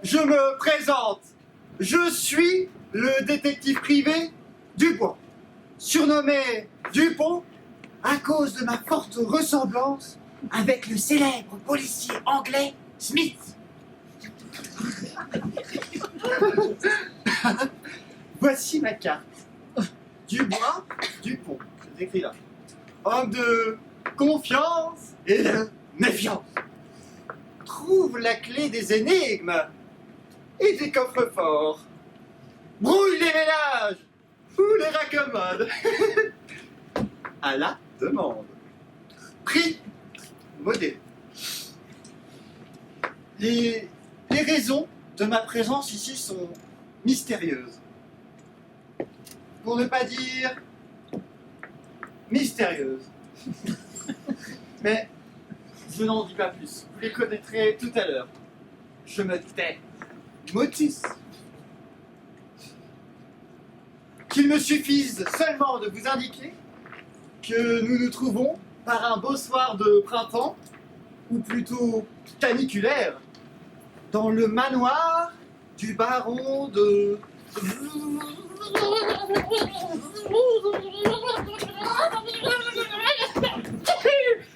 Je me présente. Je suis le détective privé Dubois, surnommé Dupont à cause de ma forte ressemblance avec le célèbre policier anglais Smith. Voici ma carte. Dubois, Dupont, c'est écrit là. Homme de confiance et de méfiance. Trouve la clé des énigmes et des coffres forts. Brouille les ménages ou les raccommodes. À la demande. Prix modéré. Les raisons de ma présence ici sont mystérieuses. Pour ne pas dire mystérieuses. Mais je n'en dis pas plus. Vous les connaîtrez tout à l'heure. Je me tais. Motus. Qu'il me suffise seulement de vous indiquer que nous nous trouvons par un beau soir de printemps, ou plutôt caniculaire, dans le manoir du baron de...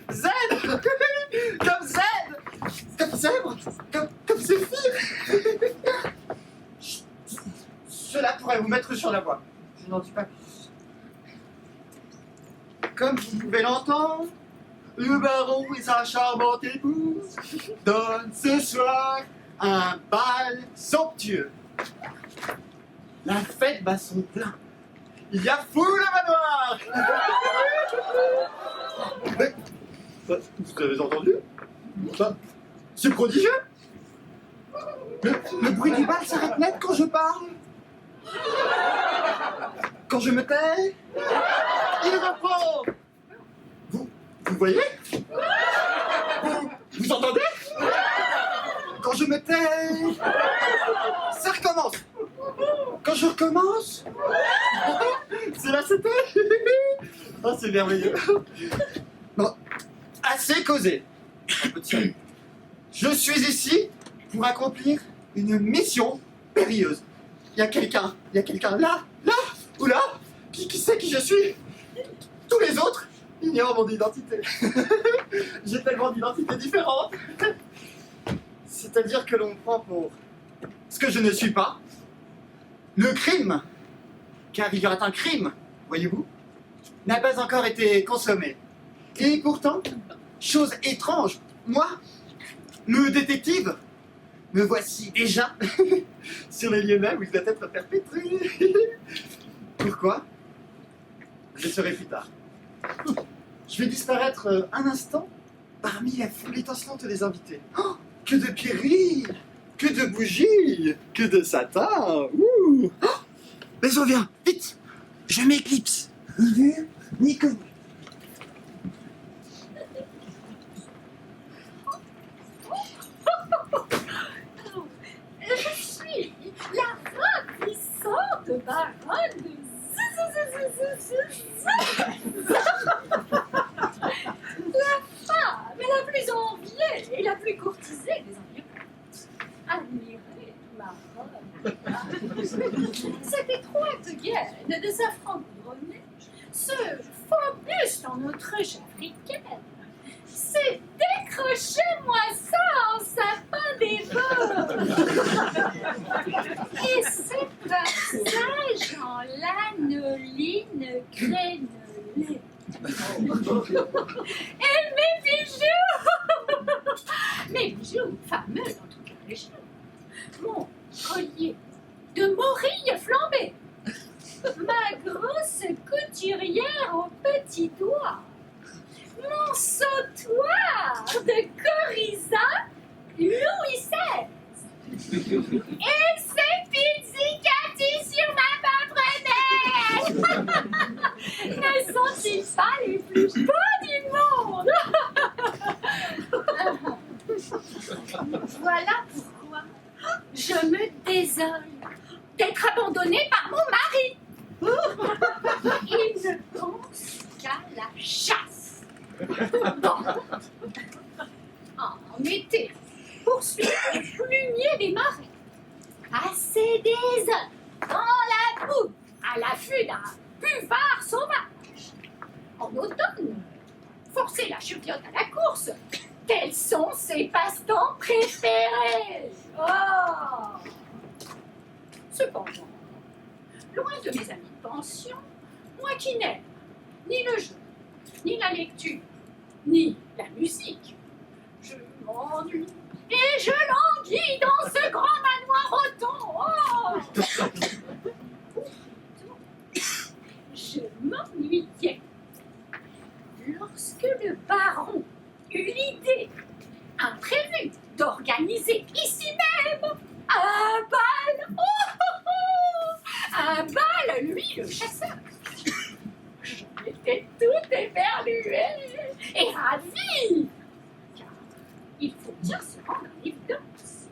Z. Comme Z. Comme zèbre. Comme Zéphyr. Cela pourrait vous mettre sur la voie. Je n'en dis pas plus. Comme vous pouvez l'entendre, le baron et sa charmante épouse donnent ce soir un bal somptueux. La fête bat son plein. Il y a foule au manoir. Mais, vous avez entendu? C'est prodigieux. Le bruit du bal s'arrête net quand je parle. Quand je me tais, il reprend. Vous voyez? Vous entendez? Quand je me tais, ça recommence. Quand je recommence, c'est là c'était. Oh, c'est merveilleux. Bon, assez causé. Un peu de sérieux. Je suis ici pour accomplir une mission périlleuse. Il y a quelqu'un là, ou là, qui sait qui je suis. Tous les autres ignorent mon identité. J'ai tellement d'identités différentes. C'est-à-dire que l'on me prend pour ce que je ne suis pas. Le crime, car il y aurait un crime, voyez-vous, n'a pas encore été consommé. Et pourtant, chose étrange, moi, le détective, me voici déjà sur les lieux mêmes où il doit être perpétré. Pourquoi? Je serai plus tard. Je vais disparaître un instant parmi la foule étincelante des invités. Oh, que de pierreries, que de bougies, que de satin. Ouh. Oh, mais on vient, vite, je m'éclipse. Ni vu, ni connu. Je suis la ravissante baronne de la femme la plus enviée et la plus courtisée des environs. Admirez ma robe. Cette étroite gaine de safran couronné, ce faux buste en Autriche africaine, c'est décrochez-moi ça en sapin des bois. Et ces passages en lanoline crénelée. Et mes bijoux fameux dans toute la région. Mon collier de morille flambée. Ma grosse couturière au petit doigt. Mon sautoir de coryza Louis XVI. Et ces pizzicatis sur ma pamprenelle. Ne sont-ils pas les plus beaux du monde? abandonnée par mon mari. Il ne pense qu'à la chasse. En été, poursuivre le plumier des marais. Passer des heures dans la boue à l'affût d'un buvard sauvage. En automne, forcer la cheviote à la course. Quels sont ses passe-temps préférés? Oh! Cependant, loin de mes amis de pension, moi qui n'aime ni le jeu, ni la lecture, ni la musique, je m'ennuie et je languis dans ce grand manoir auton. Oh! Je m'ennuyais lorsque le baron eut l'idée imprévue d'organiser ici même un bal. Oh, oh, oh. Un bal, lui, le chasseur. J'en étais toute éberluée et ravie. Car il faut bien se rendre en évidence.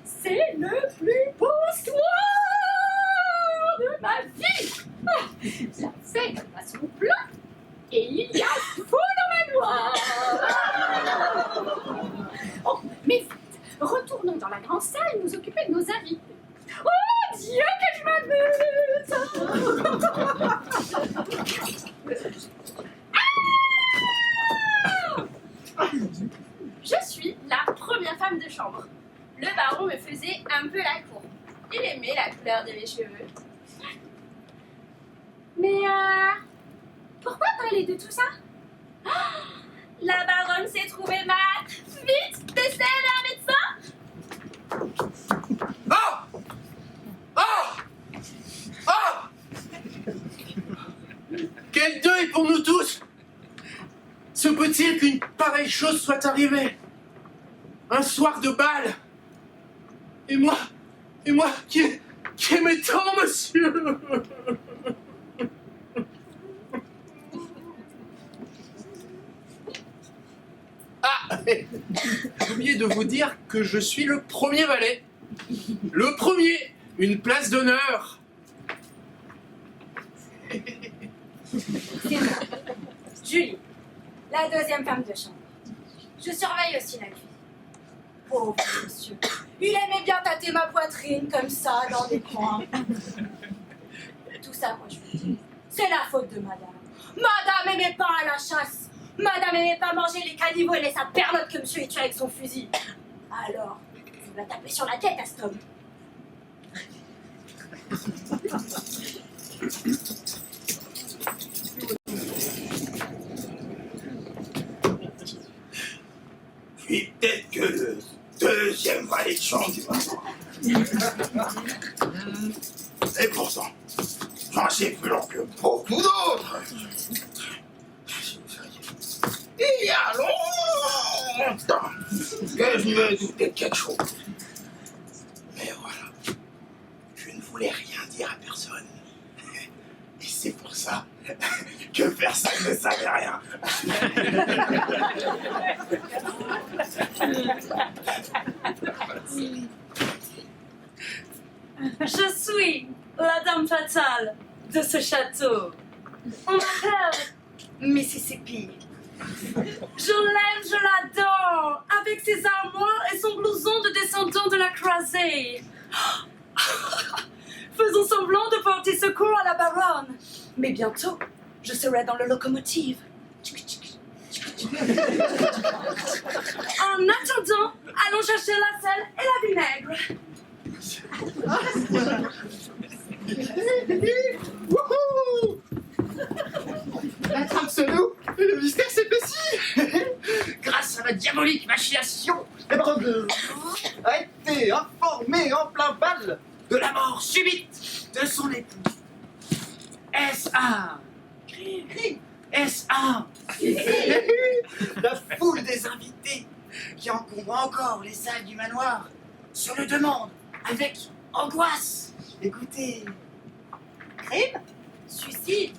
C'est le plus beau soir de ma vie. La fête a son plein et il y a fou dans ma noire. Oh, mais vite, retournons dans la grande salle et nous occuper de nos invités. Oh Dieu, que je m'amuse! Je suis la première femme de chambre. Le baron me faisait un peu la cour. Il aimait la couleur de mes cheveux. Mais pourquoi parler de tout ça? La baronne s'est trouvée malade. Vite, t'essaies d'un médecin? Ah! Ah! Ah! Quel deuil pour nous tous! Se peut-il qu'une pareille chose soit arrivée? Un soir de bal! Et moi qui aimais tant, monsieur! Ah! J'ai oublié de vous dire que je suis le premier valet. Le premier! Une place d'honneur! C'est moi, Julie, la deuxième femme de chambre. Je surveille aussi la cuisine. Pauvre monsieur, il aimait bien tâter ma poitrine comme ça dans les coins. Tout ça, moi je vous dis, c'est la faute de madame. Madame aimait pas à la chasse. Madame aimait pas manger les caniveaux et sa perlotte que monsieur est tué avec son fusil. Alors, vous la tapez sur la tête à cet homme. Puis peut-être que le deuxième valet de chambre du moment. Et pourtant, j'en sais plus long que beaucoup d'autres. Il y a longtemps que je me doutais de quelque chose. Mais voilà, je ne voulais rien dire à personne. Et c'est pour ça que personne ne savait rien. Je suis la dame fatale de ce château. On m'appelle Mississippi. Je l'aime, je l'adore, avec ses armoires et son blouson de descendant de la croisée. Faisons semblant de porter secours à la baronne. Mais bientôt, je serai dans le locomotive. En attendant, allons chercher la sel et la vinaigre. Wouhou! La trame se noue et le mystère s'épaissit. Grâce à la diabolique machination, le baron a été informé en plein bal de la mort subite de son époux. S.A. S.A. La foule des invités qui encombre encore les salles du manoir se le demande avec angoisse. Écoutez. Crime? Suicide?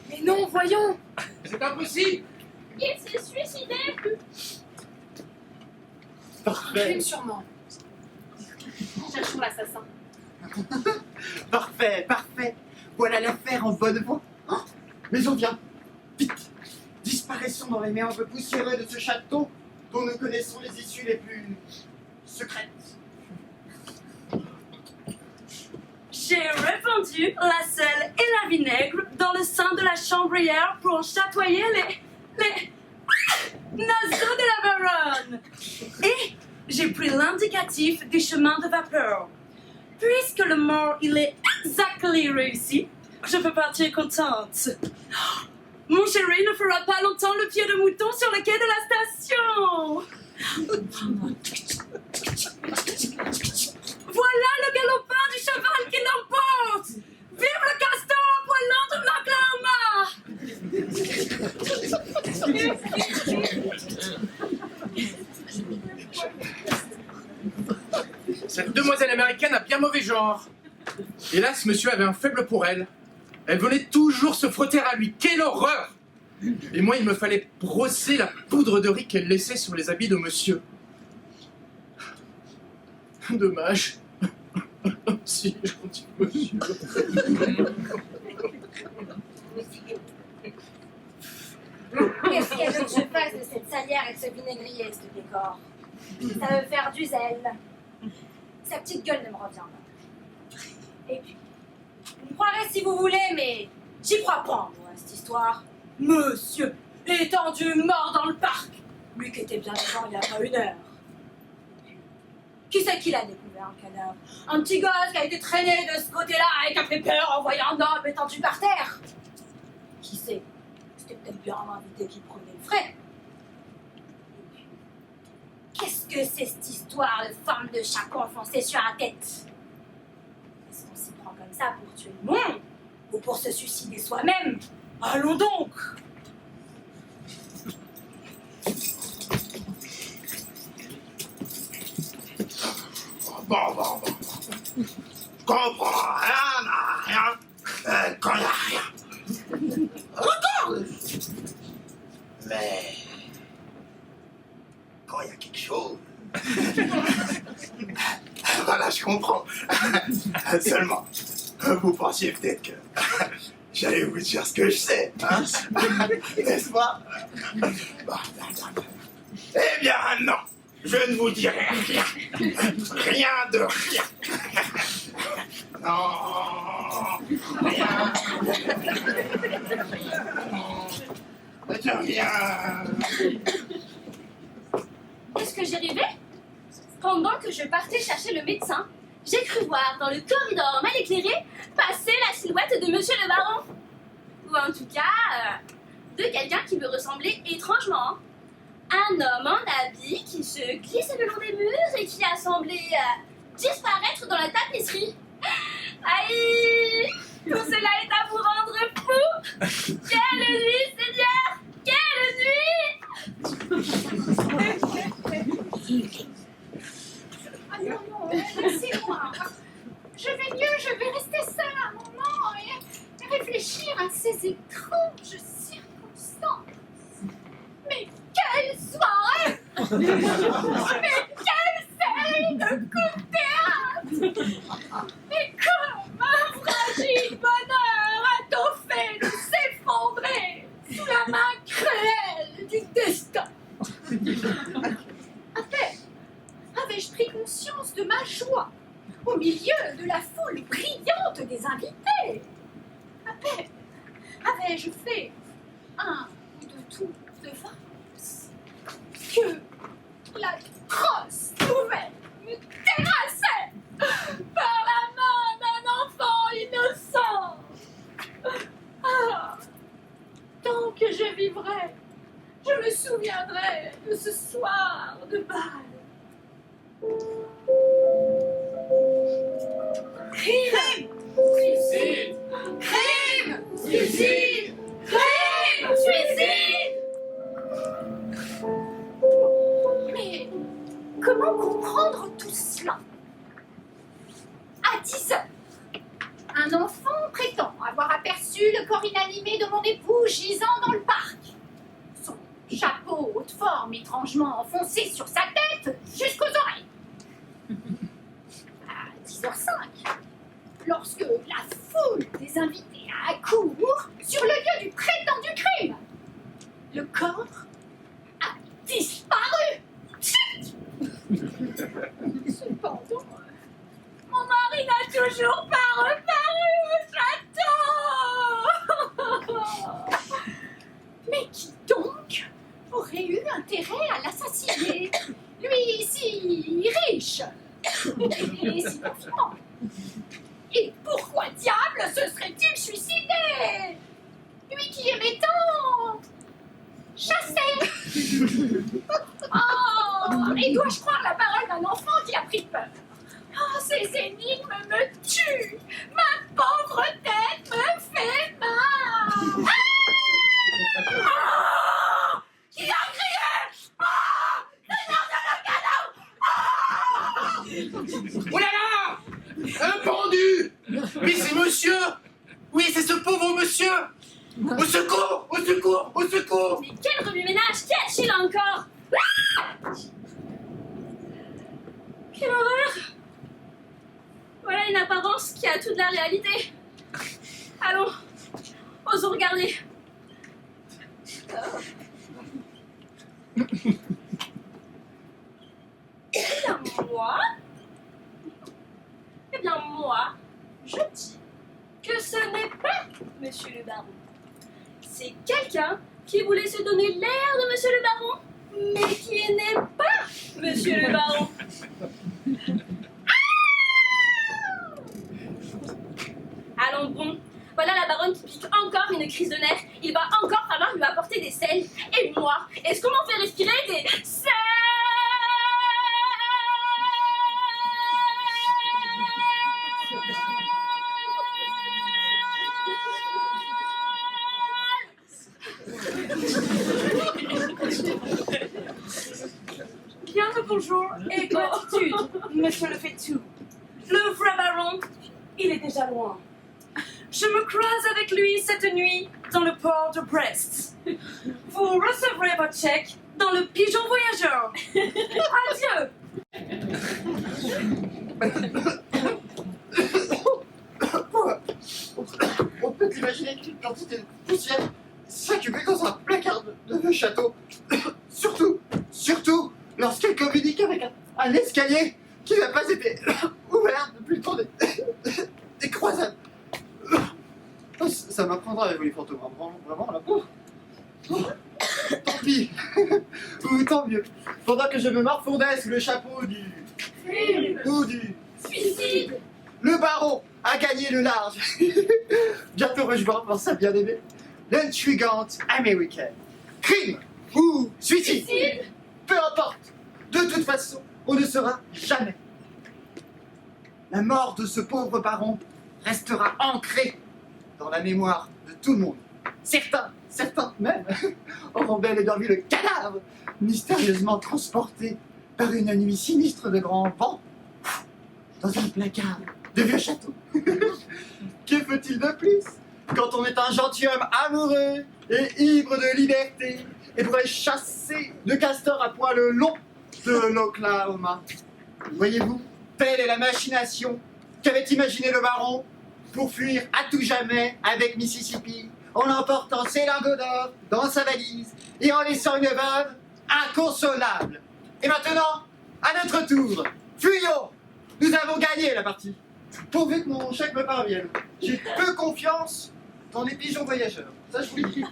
Mais non, voyons. C'est impossible! Il s'est suicidé. Parfait. Crime sûrement. Cherchons l'assassin. Parfait, parfait. Voilà l'affaire en bonne voie. Hein? Mais on vient. Vite. Disparaissons dans les méandres poussiéreux de ce château dont nous connaissons les issues les plus secrètes. J'ai répandu la sel et la vinaigre dans le sein de la chambrière pour en chatoyer les naseaux de la baronne. Et j'ai pris l'indicatif du chemin de vapeur. Puisque le mort, il est exactement réussi, je peux partir contente. Mon chéri ne fera pas longtemps le pied de mouton sur le quai de la station. Voilà le galopin du cheval qui l'emporte. Vive le castor à Oklahoma. Cette demoiselle américaine a bien mauvais genre. Hélas, monsieur avait un faible pour elle. Elle venait toujours se frotter à lui. Quelle horreur! Et moi, il me fallait brosser la poudre de riz qu'elle laissait sur les habits de monsieur. Dommage. Si, gentil monsieur. Qu'est-ce qu'elle veut que je fasse de cette salière et de ce vinaigrier, ce décor? Ça veut faire du zèle. Sa petite gueule ne me revient pas. Et puis, vous me croirez si vous voulez, mais j'y crois pas, moi, à cette histoire. Monsieur, étendu, mort dans le parc. Lui qui était bien devant il y a pas une heure. Qui c'est qui l'a découvert, le cadavre? Un petit gosse qui a été traîné de ce côté-là et qui a fait peur en voyant un homme étendu par terre. Qui sait? C'était peut-être bien un invité qui prenait le frais. Qu'est-ce que c'est cette histoire de femme de chacun enfoncée sur la tête? Est-ce qu'on s'y prend comme ça pour tuer le monde? Ou pour se suicider soi-même? Allons donc! Bon. Je comprends rien. Quand il n'y a rien. Regarde. Mais quand il y a quelque chose. Voilà, je comprends. Seulement, vous pensiez peut-être que j'allais vous dire ce que je sais, hein? N'est-ce pas? Bon. Eh bien, non. Je ne vous dirai rien. Rien de rien. Non. Rien. De rien. Qu'est-ce que j'ai rêvé? Pendant que je partais chercher le médecin, j'ai cru voir dans le corridor mal éclairé passer la silhouette de monsieur le baron. Ou en tout cas, de quelqu'un qui me ressemblait étrangement. Un homme en habit qui se glissait le long des murs et qui a semblé disparaître dans la tapisserie. Aïe! Tout cela est à vous rendre fou! Quelle nuit, Seigneur! Quelle nuit! Ah non, laissez-moi. Je vais mieux, je vais rester seule un moment et réfléchir à ces étranges circonstances. Mais quelle soirée! Mais quelle série de coups de théâtre! Mais comme un fragile bonheur a de s'effondrer sous la main cruelle du destin! À peine avais-je pris conscience de ma joie au milieu de la foule brillante des invités. À peine avais-je fait un ou deux tours de valse que la grosse nouvelle me terrassait par la main d'un enfant innocent. Ah, tant que je vivrai, je me souviendrai de ce soir de bal. Crime! Suicide! Crime! Suicide! Crime! Suicide! Mais comment comprendre tout cela? À 10 heures, un enfant prétend avoir aperçu le corps inanimé de mon époux gisant dans le parc. Son chapeau haute forme étrangement enfoncé sur sa tête jusqu'aux oreilles. À 10h05, lorsque la foule des invités accourt sur le lieu du prétendu crime. Le corps a disparu. Cependant, mon mari n'a toujours pas reparu au château. Mais qui donc aurait eu intérêt à l'assassiner? Lui si riche et si confiant. Et pourquoi diable se serait-il suicidé? Lui qui aimait tant chasser. Oh, et dois-je croire la parole d'un enfant qui a pris peur? Oh, ces énigmes me tuent. Ma pauvre tête me fait mal. Ah! Qui a crié? Ah! Oh là là! Un pendu! Mais c'est monsieur! Oui, c'est ce pauvre monsieur! Au secours! Au secours! Au secours! Mais quel remue-ménage! Qu'y a-t-il encore? Quelle horreur! Voilà une apparence qui a toute la réalité. Allons, osons regarder. Eh bien moi, je dis que ce n'est pas Monsieur le Baron. C'est quelqu'un qui voulait se donner l'air de Monsieur le Baron, mais qui n'est pas Monsieur le Baron. Allons bon, voilà la baronne qui pique encore une crise de nerfs. Il va encore falloir lui apporter des sels. Et moi, est-ce qu'on m'en fait respirer des sels? Bien le bonjour et gratitude, monsieur le fait-tout. Le vrai baron, il est déjà loin. Je me croise avec lui cette nuit dans le port de Brest. Vous recevrez votre chèque dans le pigeon voyageur. Adieu. On peut imaginer qu'une quantité de poussière s'accumule dans un placard de vieux château. Surtout lorsqu'elle communique avec un escalier qui n'a pas été ouvert depuis le temps des croisades. Ça m'apprendra avec les fantômes, vraiment la pauvre. Tant pis, ou tant mieux. Pendant que je me morfondais sous le chapeau du Suicide. le baron a gagné le large. Bientôt rejoint par sa bien-aimée, l'intrigante américaine. Crime ou suicide, peu importe. De toute façon, on ne saura jamais. La mort de ce pauvre baron restera ancrée dans la mémoire de tout le monde. Certains même, auront bel et bien vu le cadavre mystérieusement transporté par une nuit sinistre de grand vent dans un placard de vieux château. Que faut-il de plus quand on est un gentilhomme amoureux et ivre de liberté et pourrait chasser de castors à poil long de l'Oklahoma? Voyez-vous, telle est la machination qu'avait imaginé le baron pour fuir à tout jamais avec Mississippi, en emportant ses lingots d'or dans sa valise et en laissant une veuve inconsolable. Et maintenant, à notre tour, fuyons! Nous avons gagné la partie. Pourvu que mon chèque me parvienne. J'ai peu confiance dans les pigeons voyageurs. Ça, je vous le dis.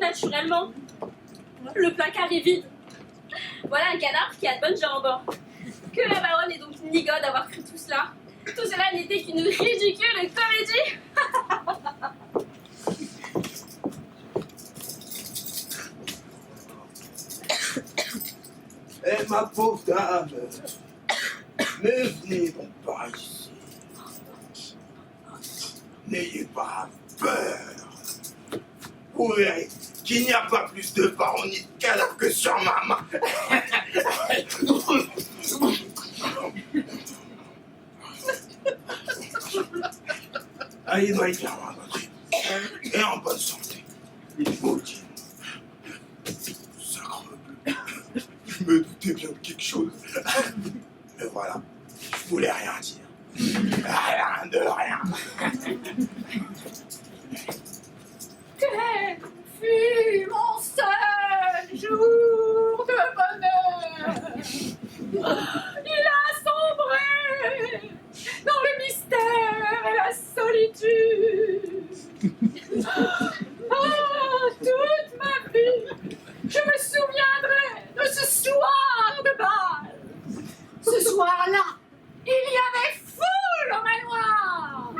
Naturellement, le placard est vide. Voilà un cadavre qui a de bonnes jambes. Que la baronne est donc nigote d'avoir cru tout cela. Tout cela n'était qu'une ridicule comédie. Eh, ma pauvre dame, mais venez donc par ici. N'ayez pas peur. Vous verrez qu'il n'y a pas plus de parents ni de cadavres que sur ma main. Allez, doit y bien rencontrer. Et en bonne santé. Il faut dire. Sacre bleu. Je me doutais bien de quelque chose. Mais voilà. voulais rien dire. Rien de rien. Tel fut mon seul jour de bonheur. Il a sombré dans le mystère et la solitude. Toute ma vie, je me souviendrai de ce soir de bal. Ce soir-là, il y avait foule au manoir.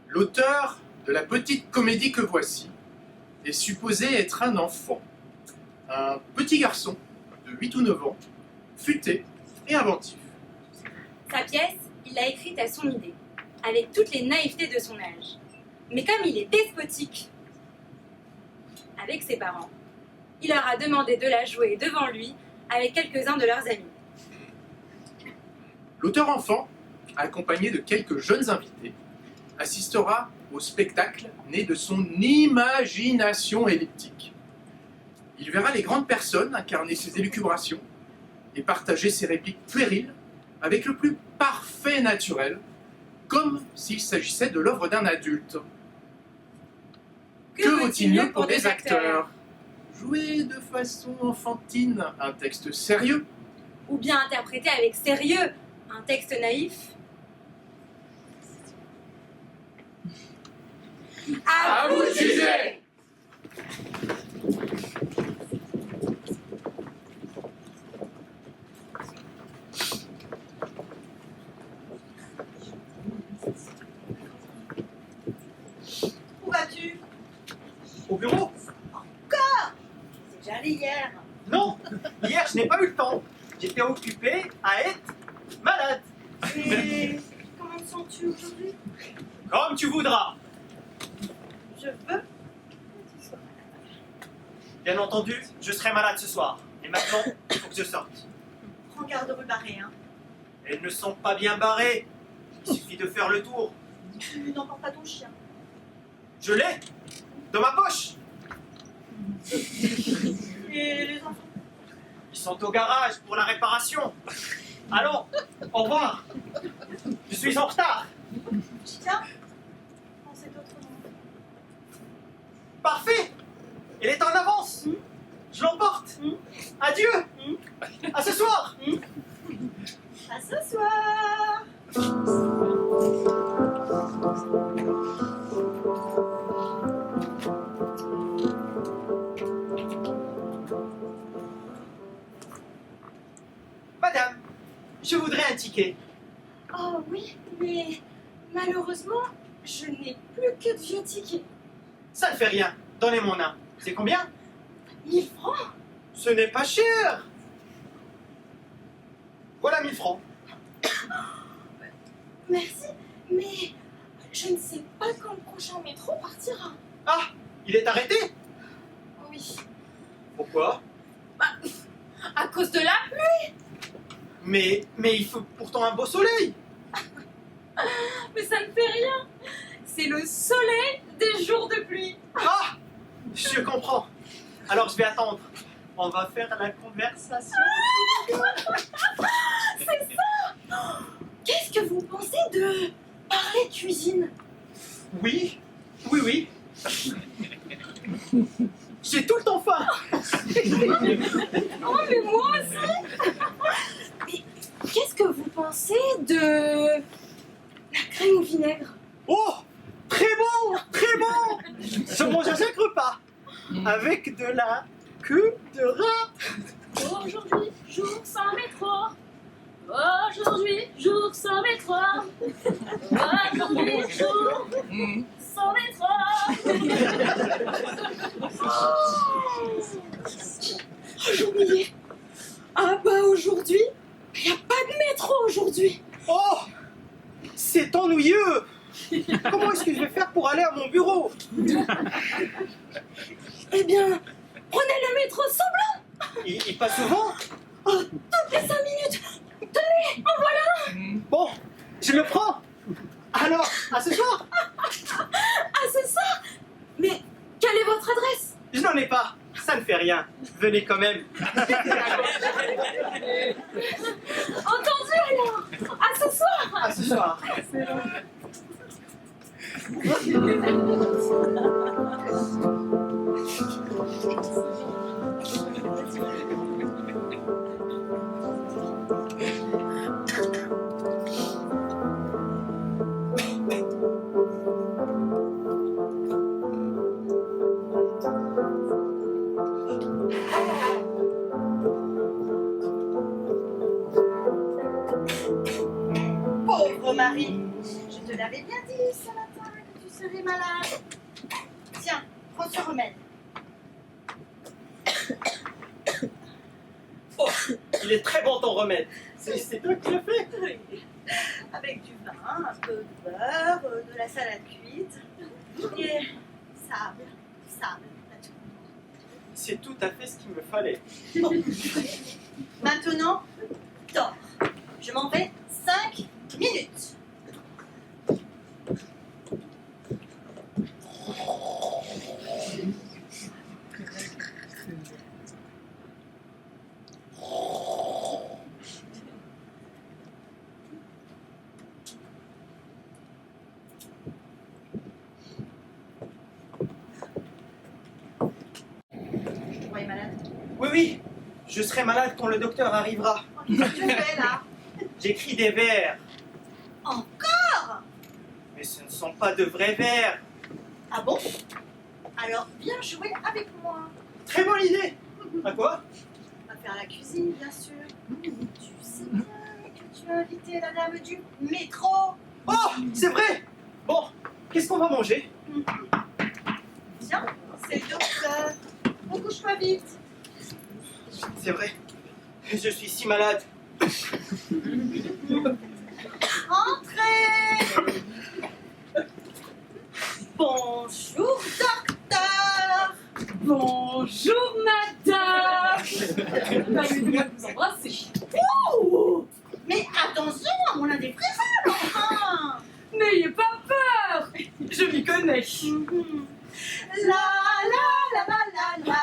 L'auteur de la petite comédie que voici est supposé être un enfant, un petit garçon de 8 ou 9 ans, futé et inventif. Sa pièce, il l'a écrite à son idée, avec toutes les naïvetés de son âge. Mais comme il est despotique avec ses parents, il leur a demandé de la jouer devant lui avec quelques-uns de leurs amis. L'auteur enfant, accompagné de quelques jeunes invités, assistera au spectacle né de son imagination elliptique. Il verra les grandes personnes incarner ses élucubrations et partager ses répliques puériles avec le plus parfait naturel, comme s'il s'agissait de l'œuvre d'un adulte. Que vaut-il mieux pour des acteurs? Jouer de façon enfantine un texte sérieux, Ou bien interpréter avec sérieux un texte naïf? à vous de juger! Où vas-tu? Au bureau? C'est déjà allé hier. Non, hier je n'ai pas eu le temps. J'étais occupé à être malade. Et comment te sens-tu aujourd'hui? Comme tu voudras. Je veux que tu sois malade. Bien entendu, je serai malade ce soir. Et maintenant, il faut que je sorte. Prends garde rue barrée, hein. Elles ne sont pas bien barrées. Il suffit de faire le tour. Tu n'emportes pas ton chien. Je l'ai dans ma poche. Et les enfants? Ils sont au garage pour la réparation. Allons, au revoir. Je suis en retard. Tiens, prends cet autre nom. Parfait. Elle est en avance. Je l'emporte. Adieu. À ce soir. À ce soir. Madame, je voudrais un ticket. Oh oui, mais malheureusement, je n'ai plus que de vieux tickets. Ça ne fait rien. Donnez-moi un. C'est combien? 1000 francs? Ce n'est pas cher. Voilà 1000 francs. Merci, mais je ne sais pas quand le prochain métro partira. Ah, il est arrêté? Oui. Pourquoi? À cause de la pluie. Mais il faut pourtant un beau soleil. Mais ça ne fait rien. C'est le soleil des jours de pluie. Ah, je comprends. Alors je vais attendre. On va faire la conversation. C'est ça. Qu'est-ce que vous pensez de parler cuisine? Oui, oui, oui. J'ai tout le temps faim. Oh, mais moi aussi. Mais qu'est-ce que vous pensez de la crème au vinaigre? Oh, très bon, très bon. Je mange à chaque repas. Avec de la queue de rat. Aujourd'hui, jour sans métro. Aujourd'hui, jour sans métro. Aujourd'hui, jour sans métro. J'ai oublié. Ah bah aujourd'hui, il n'y a pas de métro aujourd'hui. Oh, c'est ennuyeux. Comment est-ce que je vais faire pour aller à mon bureau? Eh bien, prenez le métro semblant. Il passe souvent? Toutes les 5 minutes. Tenez, en voilà. Bon, je le prends. Alors, à ce soir? Ah, c'est ça. Mais quelle est votre adresse? Je n'en ai pas. Ça ne fait rien. Venez quand même. Entendu alors. À ce soir. À ce soir. Pauvre Marie, je te l'avais bien dit ce matin que tu serais malade. Tiens, prends ce remède. Oh, il est très bon ton remède. C'est toi qui l'as fait? Oui. Avec du vin, un peu de beurre, de la salade cuite et sable, la tout. C'est tout à fait ce qu'il me fallait. Bon. Maintenant, dors. Je m'en vais 5 minutes. Je te voyais malade. Oui, oui. Je serai malade quand le docteur arrivera. Qu'est-ce que tu fais là? J'écris des vers. Encore? Mais ce ne sont pas de vrais vers. Ah bon? Alors viens jouer avec moi. Très bonne idée. À quoi? On va faire la cuisine, bien sûr. Tu sais bien que tu as invité la dame du métro. Oh, c'est vrai. Bon, qu'est-ce qu'on va manger? Tiens, c'est le docteur. Recouche-toi vite. C'est vrai. Je suis si malade. Entrez. Bonjour, docteur. Bonjour, madame. Permettez-moi de vous embrasser. Ouh, mais attention à mon indépréssable, enfin. N'ayez pas peur. Je m'y connais. La la la la la la.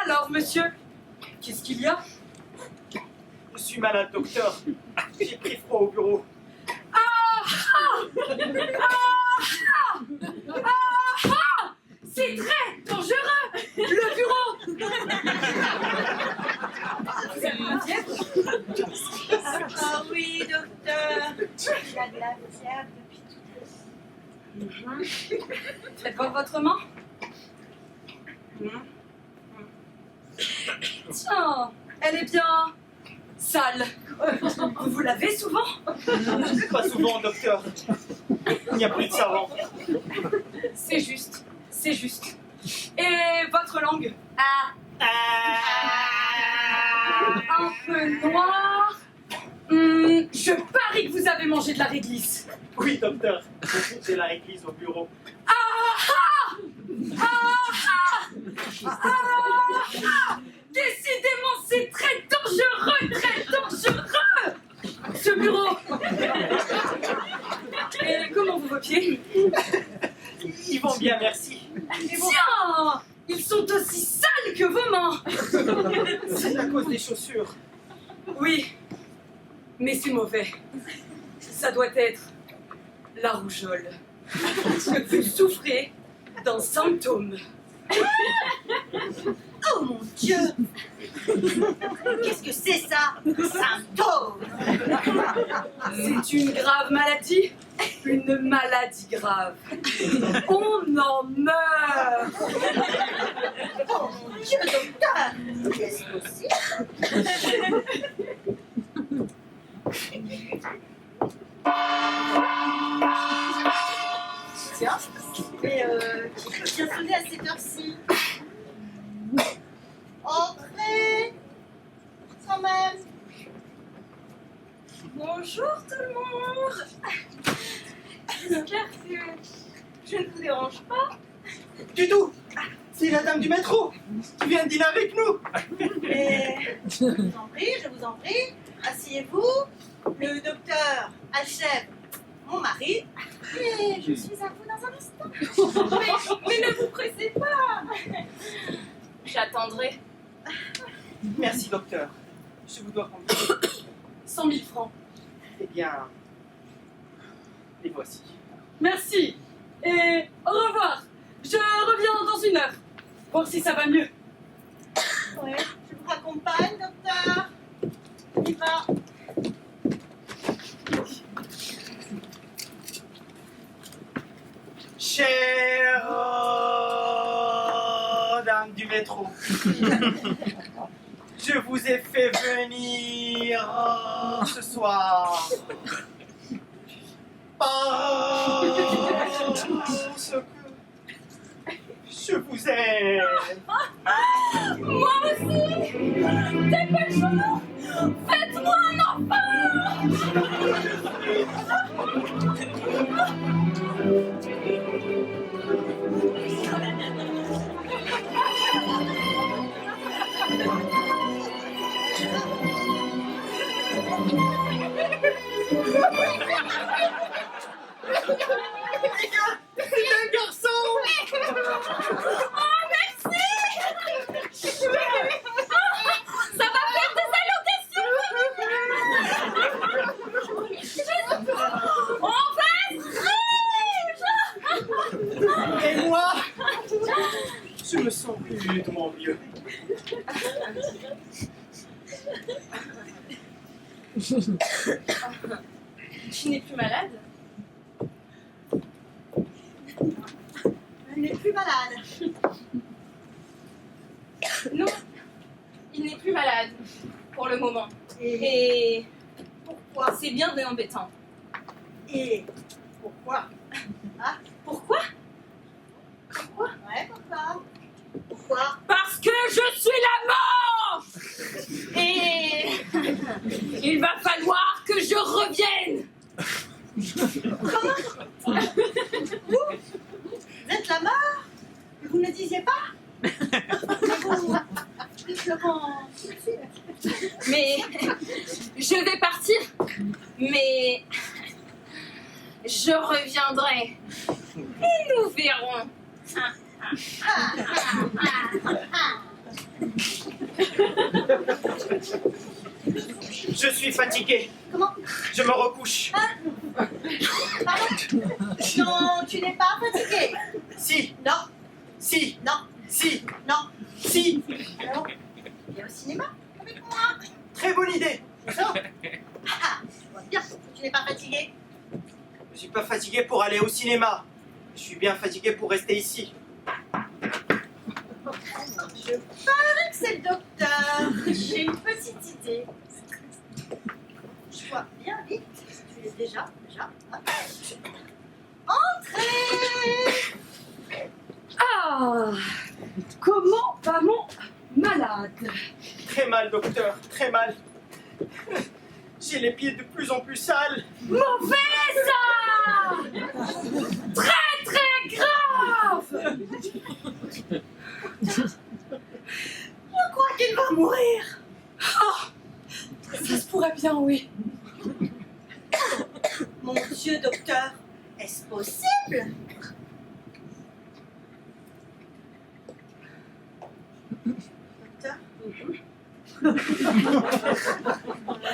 Alors, monsieur, qu'est-ce qu'il y a? Je suis malade, docteur. J'ai pris froid au bureau. C'est très dangereux. Le bureau. Vous êtes inquiète? Ah oui, docteur. Il a de la fièvre depuis tout à l'heure. Faites voir votre main. Tiens, elle est bien sale. Vous vous lavez souvent? Pas souvent, docteur. Il n'y a plus de savon. C'est juste, c'est juste. Et votre langue? Un peu noire. Je parie que vous avez mangé de la réglisse. Oui, docteur. J'ai la réglisse au bureau. Décidément, c'est très dangereux, ce bureau. Et comment vont vos pieds? Ils vont bien, merci. Tiens, ils sont aussi sales que vos mains. C'est à cause des chaussures. Oui, mais c'est mauvais. Ça doit être la rougeole. Vous souffrez d'un symptôme. Oh mon Dieu! Qu'est-ce que c'est ça? Symptôme! C'est une grave maladie. Une maladie grave. On en meurt. Oh mon Dieu, docteur! Est-ce possible? Tiens, mais qui peut bien sonner à cette heure-ci? Entrez! Quand même! Bonjour tout le monde! J'espère que je ne vous dérange pas. du tout. C'est la dame du métro qui vient de dîner avec nous. Et je vous en prie, asseyez-vous. Le docteur achève mon mari. Et je suis à vous dans un instant. Mais ne vous pressez pas. J'attendrai. Merci, docteur. Je vous dois combien? 100 000 francs. Eh bien, les voici. Merci. Et au revoir. Je reviens dans 1 heure. Voir si ça va mieux. Ouais, je vous raccompagne, docteur. On y va. Chère dame du métro, je vous ai fait venir ce soir parce que je vous aime. Moi aussi. Dépêchons-nous. Faites-moi un enfant. C'est un garçon. Oh, merci. Ça va faire des allocations. On va être riches. Et moi, je me sens rudement mieux. Tu n'es plus malade? Elle n'est plus malade. Non, il n'est plus malade pour le moment. Et Et pourquoi? c'est bien embêtant. Et pourquoi? Pourquoi? Ouais, pourquoi? Pourquoi? Parce que je suis la mort. Et il va falloir que je revienne. Vous êtes la mort? Vous ne le disiez pas? Je le prends tout de suite. Mais je vais partir. Mais je reviendrai. Et nous verrons. Je suis fatigué. Comment? Je me recouche. Pardon? Non, tu n'es pas fatigué. Si, Non, si, non, si, non. si. Alors, viens au cinéma avec moi. Très bonne idée. Non. Ah, je vois bien que tu n'es pas fatigué. Je suis pas fatigué pour aller au cinéma. Je suis bien fatigué pour rester ici. Je parie que c'est le docteur. J'ai une petite idée. Je vois bien vite. Tu es déjà. Hop. Entrez. Ah, comment va mon malade? Très mal, docteur, très mal. J'ai les pieds de plus en plus sales. Mauvais ça! Très très grave! Je crois qu'il va mourir. Ah, ça se pourrait bien, oui. Mon Dieu, docteur, est-ce possible? Docteur?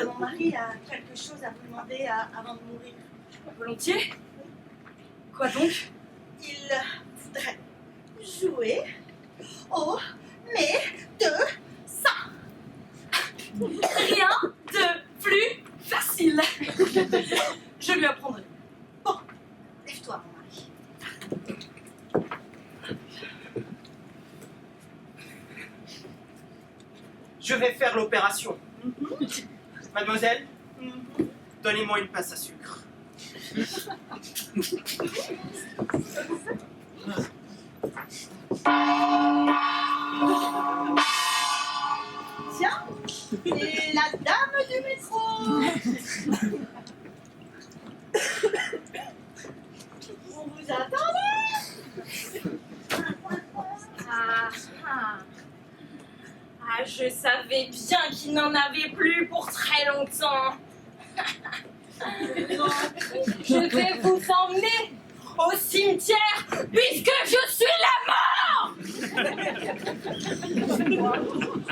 Mon mari a quelque chose à vous demander avant de mourir. Volontiers? Quoi donc? Il voudrait jouer au médecin. Rien de plus facile. Je lui apprendrai. Bon, lève-toi, mon mari. Je vais faire l'opération. Mademoiselle, donnez-moi une pince à sucre. Tiens, c'est la dame du métro. On vous attendait. Ah, je savais bien qu'il n'en avait plus pour très longtemps. Je vais vous emmener au cimetière puisque je suis la mort. Je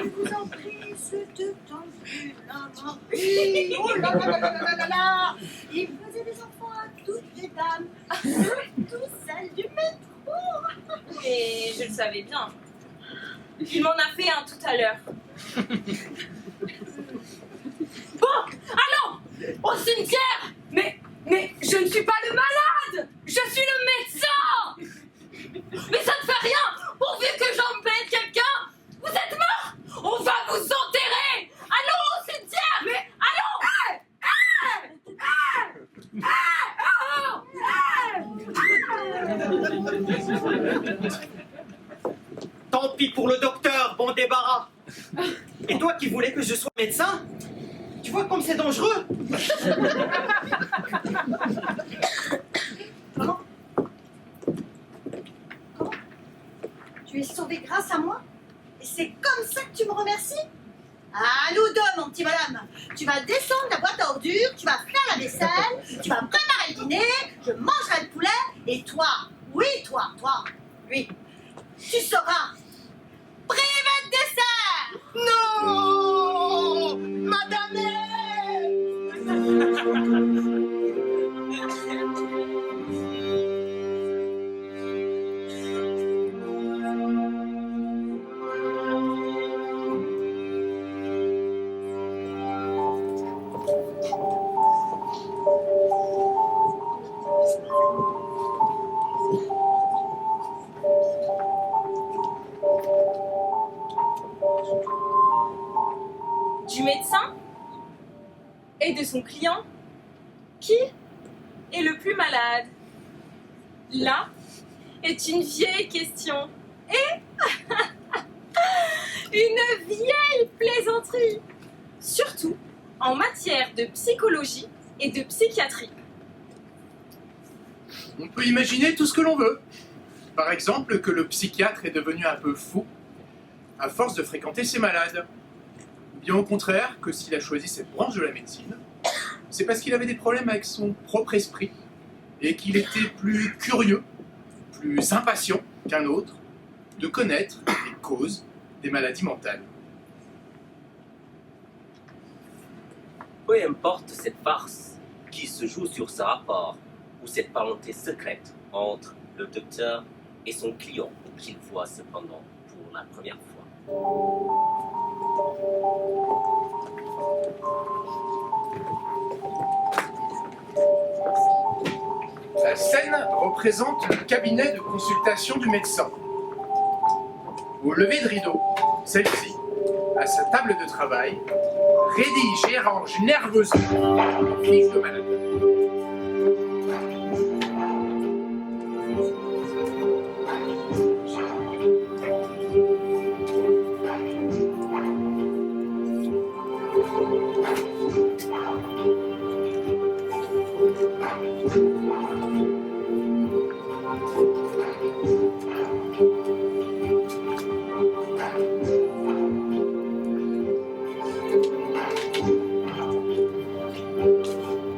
vous en prie, ce de tendu, la Marie. Oh là là là là là là là. Il faisait des enfants à toutes les dames, surtout celles du métro. Et je le savais bien. Il m'en a fait un tout à l'heure. Bon, allons au cimetière. Mais je ne suis pas le malade. Je suis le médecin. Mais ça ne fait rien. Pourvu que j'emmène quelqu'un. Vous êtes mort. On va vous enterrer. Allons au cimetière. Mais allons. Tant pis pour le docteur, bon débarras. Et toi qui voulais que je sois médecin, tu vois comme c'est dangereux. Comment? Tu es sauvé grâce à moi? Et c'est comme ça que tu me remercies? À nous deux, mon petit bonhomme. Tu vas descendre la boîte à ordures, tu vas faire la vaisselle, tu vas préparer le dîner, je mangerai le poulet, et toi, oui, toi, lui, tu seras privé de dessert. Non, madame. Du médecin et de son client. Qui est le plus malade? Là est une vieille question. Et une vieille plaisanterie. Surtout en matière de psychologie et de psychiatrie. On peut imaginer tout ce que l'on veut. Par exemple, que le psychiatre est devenu un peu fou à force de fréquenter ses malades. Ou bien au contraire, que s'il a choisi cette branche de la médecine, c'est parce qu'il avait des problèmes avec son propre esprit et qu'il était plus curieux, plus impatient qu'un autre de connaître les causes des maladies mentales. Peu importe cette farce qui se joue sur ce rapport ou cette parenté secrète entre le docteur et son client qu'il voit cependant pour la première fois. La scène représente le cabinet de consultation du médecin. Au lever de rideau, celle-ci, à sa table de travail, rédige et range nerveusement une fiche de maladie.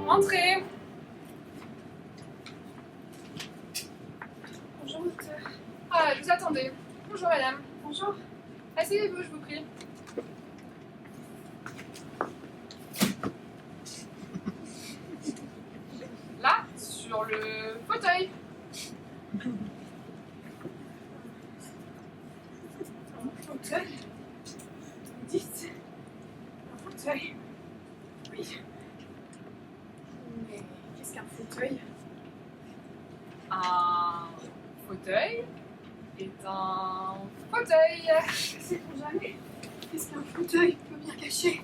Entrez. Bonjour, docteur. Ah, je vous attendais. Bonjour, madame. Bonjour. Asseyez-vous, je vous prie. Là, sur le fauteuil. Un fauteuil? Vous dites? Un fauteuil? Oui. Mais qu'est-ce qu'un fauteuil? Un fauteuil est un fauteuil. C'est pour jamais. Qu'est-ce qu'un fauteuil peut bien cacher?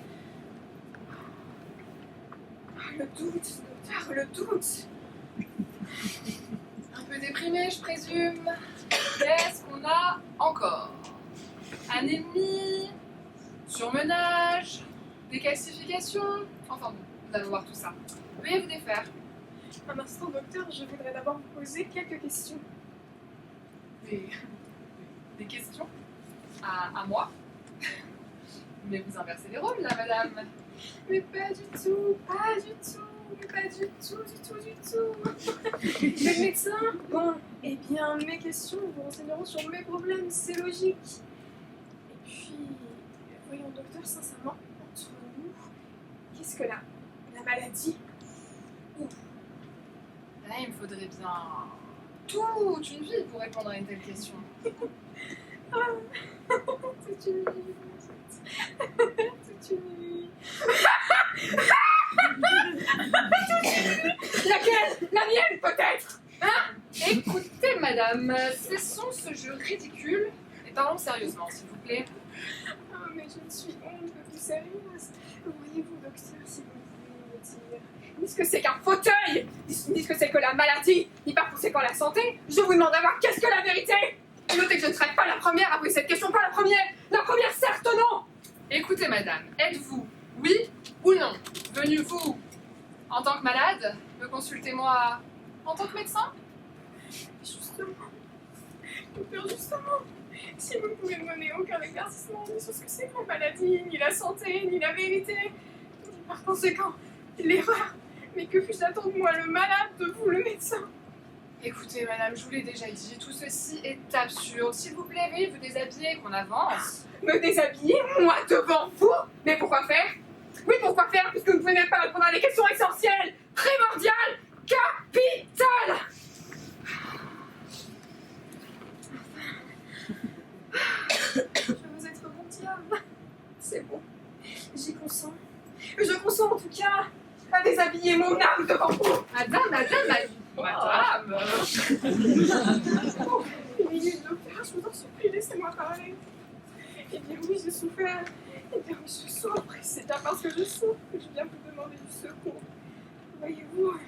Le doute, docteur, le doute. Un peu déprimé, je présume. Qu'est-ce qu'on a encore? Un ennemi, surmenage, décalcification. Enfin bon, nous allons voir tout ça. Veuillez vous défaire. Un instant, docteur, je voudrais d'abord vous poser quelques questions. Des questions? À moi? Mais vous inversez les rôles là, madame. Mais pas du tout, pas du tout, mais pas du tout, du tout, du tout. Mais le médecin, bon, eh bien, mes questions vous renseigneront sur mes problèmes, c'est logique. Et puis, voyons, docteur, sincèrement, entre nous, qu'est-ce que la maladie? Ouf. Là, il me faudrait bien toute une vie pour répondre à une telle question. Toute une vie, toute une vie. Laquelle? La mienne, peut-être? Hein? Écoutez, madame, cessons ce jeu ridicule et parlons sérieusement, s'il vous plaît. Ah, mais je ne suis honte de vous sérieuse. Voyez-vous, docteur, si vous pouvez me dire, ni ce que c'est qu'un fauteuil, ni ce que c'est que la maladie, ni par conséquent la santé, je vous demande d'abord qu'est-ce que la vérité? Et notez que je ne serai pas la première à poser cette question, pas la première! La première, certes, non! Écoutez, madame, êtes-vous, oui ou non, venue vous, en tant que malade, me consulter moi en tant que médecin? Justement, docteur, justement, si vous ne pouvez me donner aucun éclaircissement ni sur ce que c'est que la maladie, ni la santé, ni la vérité, ni par conséquent, l'erreur, mais que puis-je attendre, moi, le malade, de vous, le médecin? Écoutez, madame, je vous l'ai déjà dit, tout ceci est absurde. S'il vous plaît, veuillez vous déshabiller, qu'on avance. Me déshabiller, moi, devant vous? Mais pourquoi faire? Oui, pourquoi faire, puisque vous ne pouvez même pas répondre à des questions essentielles, primordiales, capitales. Je veux être bon diable. C'est bon. J'y consens. Je consens en tout cas à déshabiller mon âme devant vous. Madame. Oh, une minute, docteur, je vous en supplie, laissez-moi parler. Eh bien oui, j'ai souffert. Eh bien oui, je souffre. Et c'est bien parce que je souffre que je viens vous demander du secours. Voyez-vous,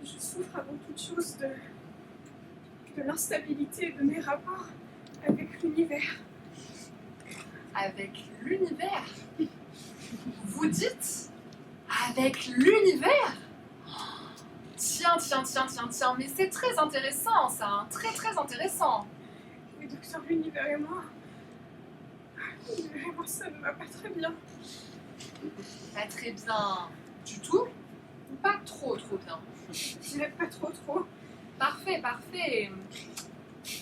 je souffre avant toute chose de l'instabilité de mes rapports avec l'univers. Avec l'univers? Vous dites? Avec l'univers? Tiens, mais c'est très intéressant ça, hein, très intéressant. Oui, docteur, l'univers et moi, ça ne va pas très bien. Pas très bien du tout? Ou pas trop bien? Je dirais pas trop. Parfait.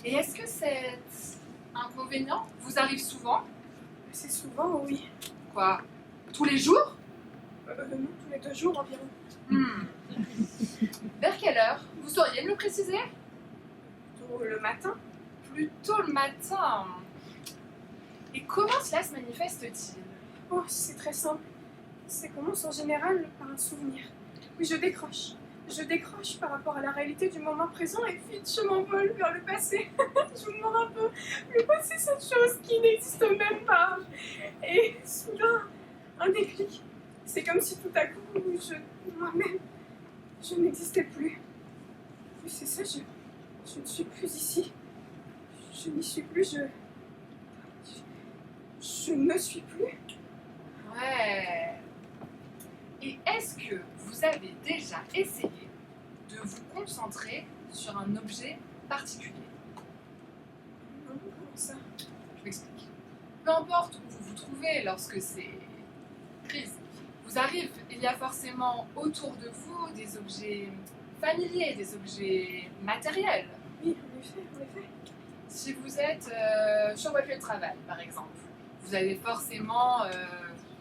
Et est-ce que cet inconvénient vous arrive souvent? C'est souvent, oui. Quoi? Tous les jours? Non, tous les 2 jours environ. Vers quelle heure? Vous sauriez me le préciser? Plutôt le matin. Plutôt le matin. Et comment cela se manifeste-t-il? Oh, c'est très simple. Ça commence en général par un souvenir. Oui, je décroche. Je décroche par rapport à la réalité du moment présent et vite je m'envole vers le passé. Je vous demande un peu. Le passé, cette chose qui n'existe même pas. Et soudain, un déclic. C'est comme si tout à coup, moi-même, je n'existais plus. Oui, c'est ça, je ne suis plus ici. Je n'y suis plus, je ne suis plus. Ouais. Et est-ce que vous avez déjà essayé de vous concentrer sur un objet particulier? Non, comment ça? Je m'explique. Peu importe où vous vous trouvez lorsque c'est crise vous arrive, il y a forcément autour de vous des objets familiers, des objets matériels. Oui, en effet. Si vous êtes sur votre lieu de travail, par exemple, vous avez forcément,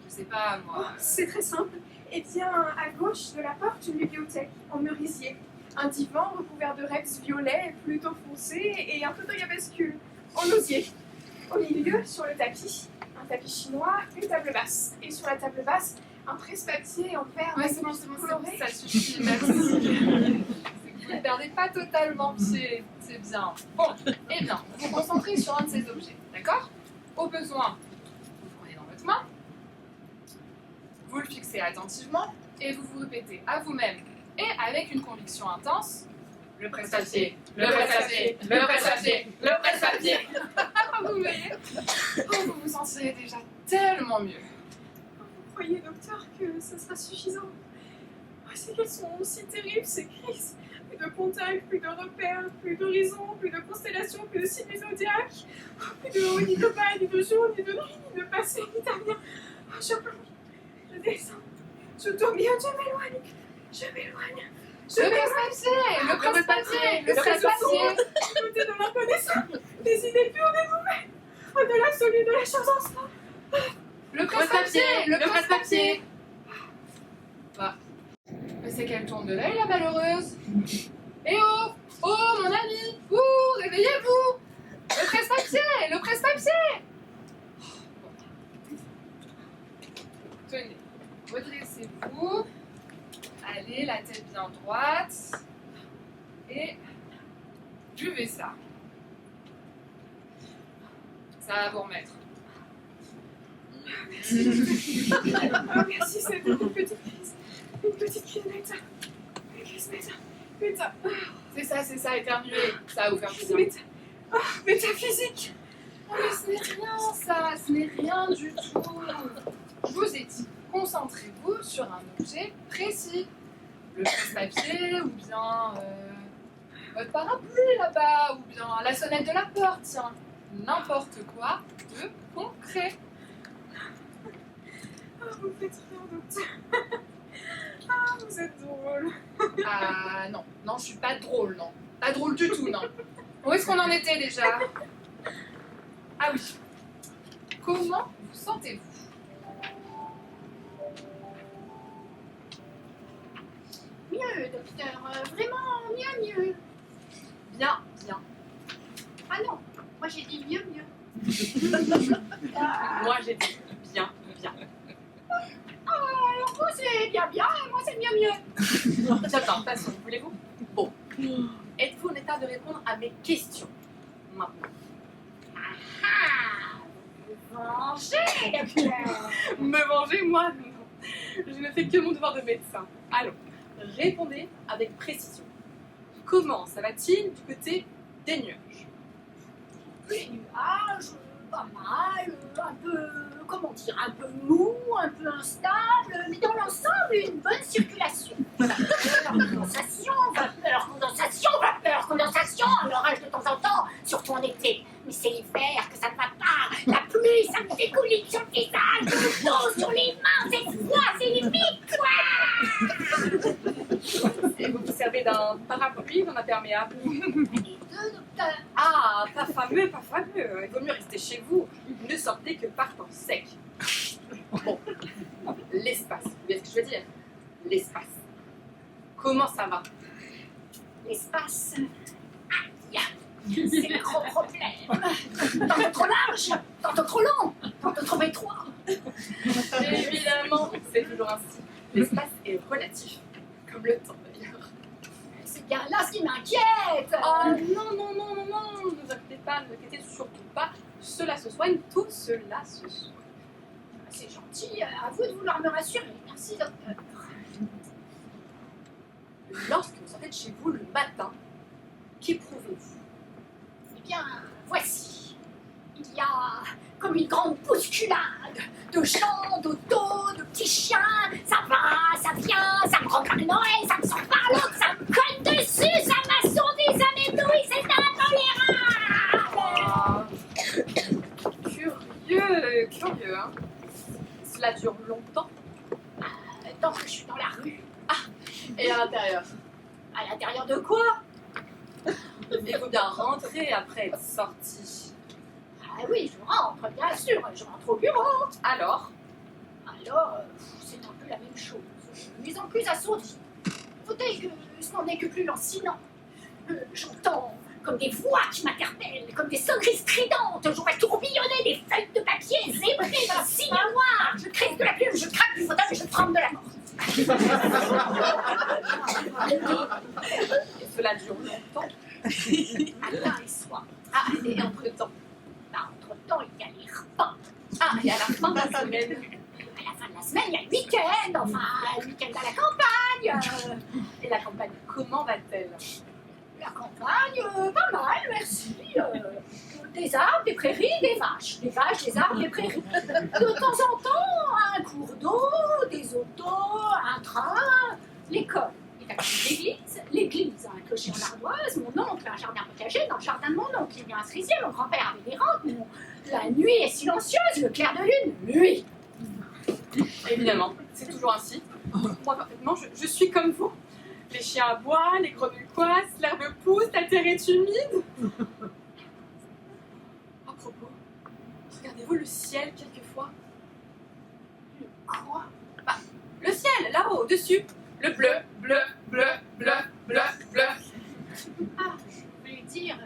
je sais pas moi... Oh, c'est très simple. Eh bien, à gauche de la porte, une bibliothèque en merisier. Un divan recouvert de rex violet plutôt foncé et un fauteuil à bascule en osier. Au milieu, sur le tapis, un tapis chinois, une table basse. Et sur la table basse, un presse-papier en verre. Ouais, c'est bon, ça suffit, merci. Vous ne perdez pas totalement pied, c'est bien. Bon, eh bien, vous vous concentrez sur un de ces objets, d'accord? Au besoin, vous le prenez dans votre main, vous le fixez attentivement et vous vous répétez à vous-même et avec une conviction intense, le presse-papier, le presse-papier, le presse-papier, le presse-papier. Vous voyez? Oh, vous vous sentirez déjà tellement mieux. Vous croyez, docteur, que ce sera suffisant? C'est qu'elles sont aussi terribles, ces crises. Plus de contacts, plus de repères, plus d'horizons, plus de constellations, plus de signes zodiaques. Ni de haut, ni de bas, ni de jour, ni de nuit, ni de passé, ni d'avenir. Je plonge, je descends, je tourbillonne, je m'éloigne, je m'éloigne. Le presse-papier, le presse-papier. Côté de l'inconnaissant, des idées pures, des nouvelles, de l'absolu, de la chose en soi. Le presse-papier. Bah, c'est qu'elle tourne de l'œil, la malheureuse. Eh oh, oh, mon ami, réveillez-vous. Le presse-papier. Tenez, redressez-vous. Allez, la tête bien droite. Et buvez ça. Ça va vous remettre. Merci, c'est une petite crise. Une petite crise, médecin. Une crise, médecin. C'est ça, éternuer. Ça va vous faire plaisir. Métaphysique. Oh, mais ce n'est rien, ça. Ce n'est rien du tout. Je vous ai dit, concentrez-vous sur un objet précis. Le presse-papier, ou bien votre parapluie là-bas, ou bien la sonnette de la porte, tiens. N'importe quoi de concret. Oh, vous faites rire, docteur. Ah, vous êtes drôle. Ah non, je suis pas drôle, non. Pas drôle du tout, non. Où est-ce qu'on en était déjà? Ah oui. Comment vous sentez-vous? Mieux, docteur, vraiment mieux. Bien. Ah non, moi j'ai dit mieux. Moi j'ai dit bien. Alors vous c'est bien, et moi c'est mieux. J'attends, passons, voulez-vous? Bon. Êtes-vous en état de répondre à mes questions maintenant? Venger, docteur. Me venger, moi? Non. Je ne fais que mon devoir de médecin. Allons, répondez avec précision. Comment ça va-t-il du côté des nuages? Les nuages, pas mal, un peu, comment dire, un peu mou, un peu instable, mais dans l'ensemble, une bonne circulation. Vapeur, condensation, l'orage de temps en temps, surtout en été. Mais c'est l'hiver que ça ne va pas. La pluie, ça me dégouline sur le visage, l'eau sur les mains, c'est froid, c'est limite, quoi. Et vous vous servez d'un parapluie ou d'un imperméable? Les deux, docteur. Ah, pas fameux. Il vaut mieux rester chez vous. Ne sortez que par temps sec. Bon, l'espace. Vous voyez ce que je veux dire? L'espace. Comment ça va? L'espace, c'est le gros problème. Tantôt trop large, tantôt trop long, tantôt trop étroit. Évidemment, c'est toujours ainsi. L'espace est relatif, comme le temps d'ailleurs. C'est bien là ce qui m'inquiète. Oh non, ne vous inquiétez surtout pas. Cela se soigne, tout cela se soigne. C'est gentil, à vous de vouloir me rassurer. Merci, docteur. Lorsque vous sortez de chez vous le matin, qu'éprouvez-vous? Eh bien, voici. Il y a comme une grande bousculade de gens, d'autos, de petits chiens. Ça va, ça vient, ça me rend comme Noël, ça me sort par l'autre, ça me colle dessus, ça m'assourdit, ça m'éblouit, c'est intolérable. Curieux, hein? Cela dure longtemps? Tant que je suis dans la rue. Et à l'intérieur? À l'intérieur de quoi? Il faut bien rentrer après être sorti. Ah oui, je rentre, bien sûr, je rentre au bureau. Alors, c'est un peu la même chose, mais en plus assourdi. Peut-être que ce n'en est que plus lancinant. J'entends comme des voix qui m'interpellent, comme des sonneries stridentes. J'aurais tourbillonné des feuilles de papier zébrées d'un signe noir. Je crie de la plume, je craque du fauteuil et je tremble de la mort. et cela dure longtemps? Matin et soir. Ah, et entre-temps? Entre-temps, il y a les repas. Ah, et à la fin de la semaine? À la fin de la semaine, il y a le week-end. Enfin, le week-end à la campagne. Et la campagne, comment va-t-elle? La campagne, pas mal, merci. Des arbres, des prairies, des vaches. Des vaches, des arbres, des prairies. De temps en temps, un cours d'eau, des autos, un train, l'école est à côté de l'église, l'église a un clocher en ardoise, mon oncle a un jardin potager dans le jardin de mon oncle. Il y a un cerisier, mon grand-père avait des rentes. La nuit est silencieuse, le clair de lune, lui. Évidemment, c'est toujours ainsi. Moi, parfaitement, je suis comme vous. Les chiens aboient, les grenouilles coissent, l'herbe pousse, la terre est humide. À propos, regardez-vous le ciel quelquefois? Le quoi? Bah, le ciel, là-haut, dessus. Le bleu, bleu, bleu, bleu, bleu, bleu. Ah, je voulais dire...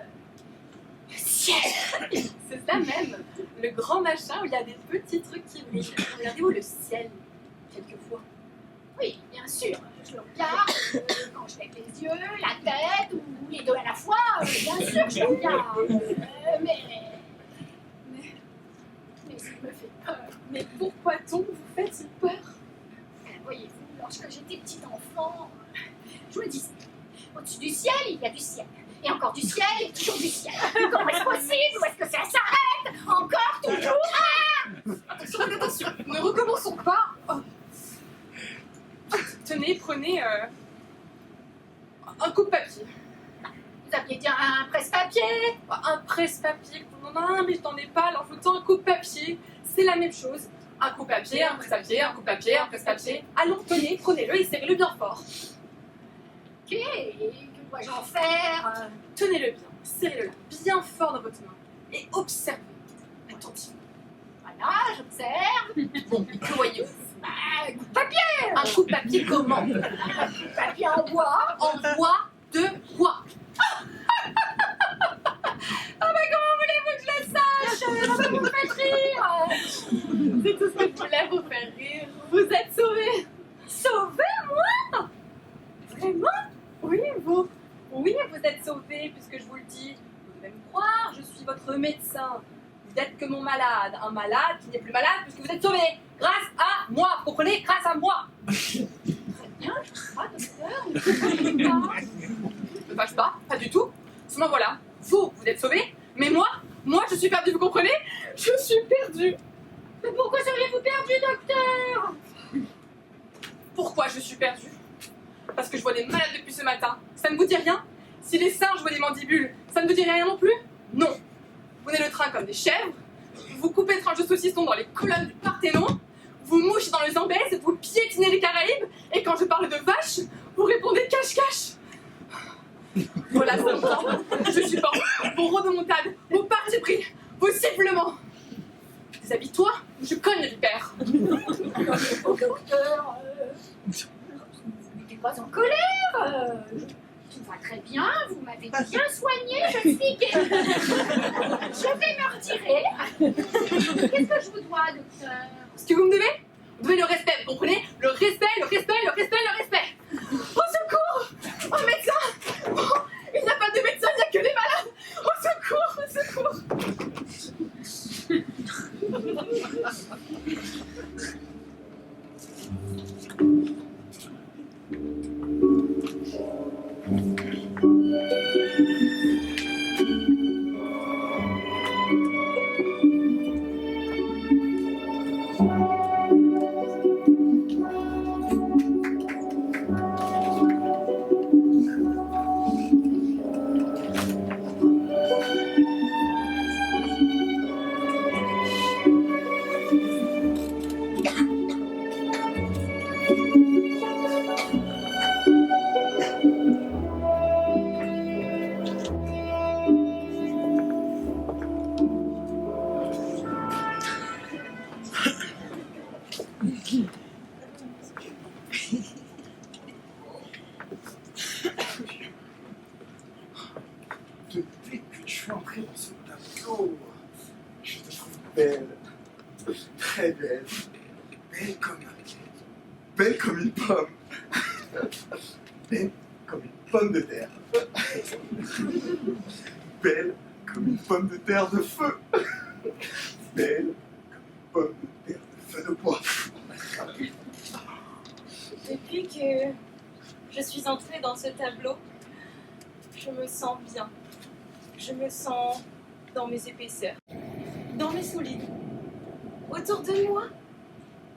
le ciel. C'est ça même, le grand machin où il y a des petits trucs qui brillent. Regardez-vous le ciel, quelquefois. Oui, bien sûr, je le regarde quand je lève les yeux, la tête, ou les deux à la fois, bien sûr, je le regarde. Mais ça me fait peur. Mais pourquoi donc vous faites-il peur? Voyez-vous, lorsque j'étais petit enfant, je me disais, au-dessus du ciel, il y a du ciel. Et encore du ciel, et toujours du ciel. Comment est-ce possible? Où est-ce que ça s'arrête? Encore, toujours? Attention, attention, ne recommençons pas. Oh. Tenez, prenez un coupe-papier. Vous aviez dit un presse-papier? Un presse-papier, non, mais je n'en ai pas, alors je vous tends un coupe-papier. C'est la même chose. Un coupe-papier, un presse-papier, un coupe-papier, un presse-papier. Allons, tenez, prenez-le et serrez-le bien fort. Ok, et que dois-je en faire? Tenez-le bien, serrez-le là, bien fort dans votre main. Et observez attentivement. Voilà, j'observe. Bon, que voyez-vous? Un coup de papier! Un coupe-papier comment? Un coup de papier en bois. En bois de bois. Ah mais comment voulez-vous que je le sache? Vous me faites rire. C'est tout ce que je voulais vous faire rire. Vous êtes sauvés. Sauvez, moi? Vraiment? Oui, vous. Oui, vous êtes sauvés, puisque je vous le dis. Vous devez me croire, je suis votre médecin. Vous n'êtes que mon malade. Un malade qui n'est plus malade, puisque vous êtes sauvés. Grâce à moi. Vous comprenez? Grâce à moi. Très bien, je crois, docteur. Ne Ne fâche pas du tout. Seulement voilà, vous êtes sauvés, mais moi, je suis perdu, vous comprenez? Je suis perdu. Mais pourquoi seriez-vous perdu, docteur? Pourquoi je suis perdu? Parce que je vois des malades depuis ce matin. Ça ne vous dit rien? Si les singes voient des mandibules, ça ne vous dit rien non plus? Non. Vous prenez le train comme des chèvres, vous coupez des tranches de saucisson dans les colonnes du Parthénon, vous mouchez dans les Zambèzes, vous piétinez les Caraïbes, et quand je parle de vaches, vous répondez cache-cache. Voilà, je supporte vos rodomontades, vos partis pris, vos sifflements. Déshabille-toi, je cogne les vipères. Docteur, vous n'êtes pas en colère. Tout va très bien, vous m'avez bien soigné, je suis guérie. Je vais me retirer. Qu'est-ce que je vous dois, docteur? Ce que vous me devez? Vous devez le respect, vous comprenez? Le respect, le respect, le respect, le respect. Au secours! Un médecin! Oh, il n'y a pas de médecin, il n'y a que les malades! Au secours! Au secours! Depuis que je suis entré dans ce tableau, je te trouve belle, très belle, belle comme une pomme, belle comme une pomme de terre, belle comme une pomme de terre de feu, belle comme une pomme de terre de feu de bois. Depuis que je suis entrée dans ce tableau, je me sens bien. Je me sens dans mes épaisseurs, dans mes solides. Autour de moi,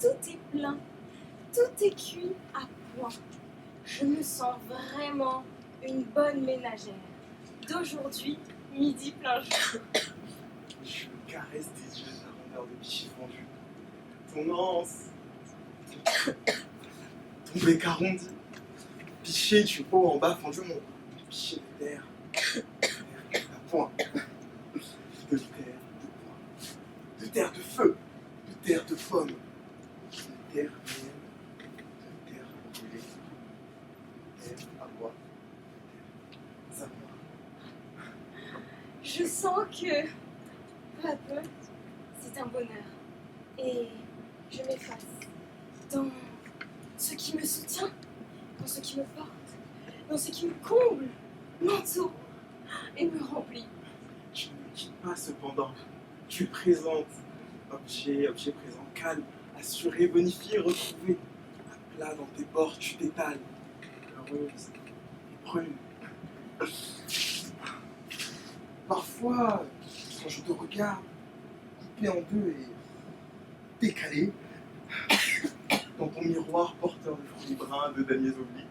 tout est plein, tout est cuit à point. Je me sens vraiment une bonne ménagère. D'aujourd'hui, midi plein jour. Je me caresse tes yeux d'un rondeur de bichis fondus. Ton anse. Ton bec arrondi. Piché du haut en bas fendu mon piché de terre. À point. De terre de feu. De terre de pomme. De terre mienne. De terre brûlée. De terre à bois. De terre à moi. Je sens que, peu à peu, c'est un bonheur. Et je m'efface dans ce qui me soutient, dans ce qui me porte, dans ce qui me comble, m'entoure et me remplit. Je ne me quitte pas cependant. Tu es présente. Objet présent, calme, assuré, bonifié, retrouvé. À plat dans tes bords, tu t'étales. Heureuse et brune. Parfois, quand je te regarde, coupé en deux et décalé, dans ton miroir porteur de fruits bruns, de damiers obliques,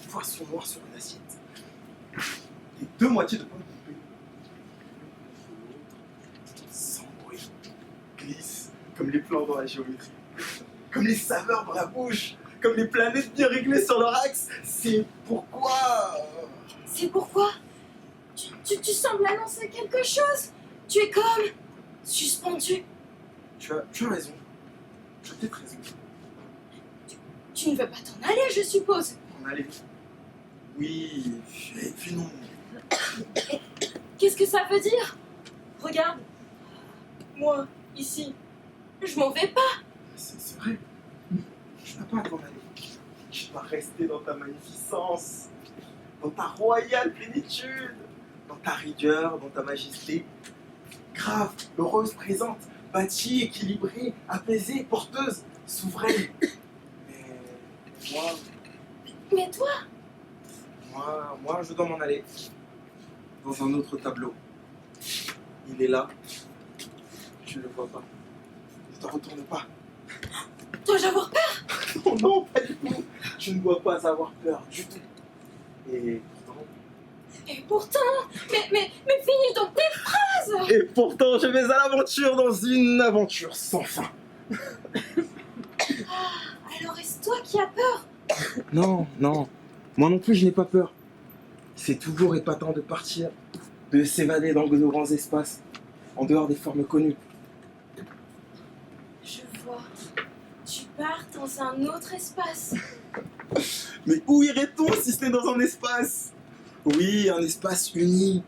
poisson noir sur une assiette, et deux moitiés de pommes coupées. Sans bruit, glisse comme les plans dans la géométrie, comme les saveurs dans la bouche, comme les planètes bien réglées sur leur axe. C'est pourquoi... C'est pourquoi tu sembles annoncer quelque chose. Tu es comme suspendu. Tu as raison. Tu as peut-être raison. Tu ne veux pas t'en aller, je suppose. On allait. Oui, et puis non. Qu'est-ce que ça veut dire? Regarde, moi, ici, je m'en vais pas. C'est vrai. Tu n'as pas à t'en aller. Tu dois rester dans ta magnificence, dans ta royale plénitude, dans ta rigueur, dans ta majesté. Grave, heureuse, présente, bâtie, équilibrée, apaisée, porteuse, souveraine. Mais moi, Mais toi, moi, je dois m'en aller. Dans un autre tableau. Il est là. Tu ne le vois pas. Ne te retourne pas. dois-je avoir peur? Non, non, pas du tout. Je ne dois pas avoir peur du tout. Et pourtant... Et pourtant, mais finis donc tes phrases. Et pourtant, je vais à l'aventure dans une aventure sans fin. Alors est-ce toi qui as peur? Non, non. Moi non plus, je n'ai pas peur. C'est toujours épatant de partir, de s'évader dans de grands espaces, en dehors des formes connues. Je vois. Tu pars dans un autre espace. Mais où irait-on si ce n'est dans un espace? Oui, un espace uni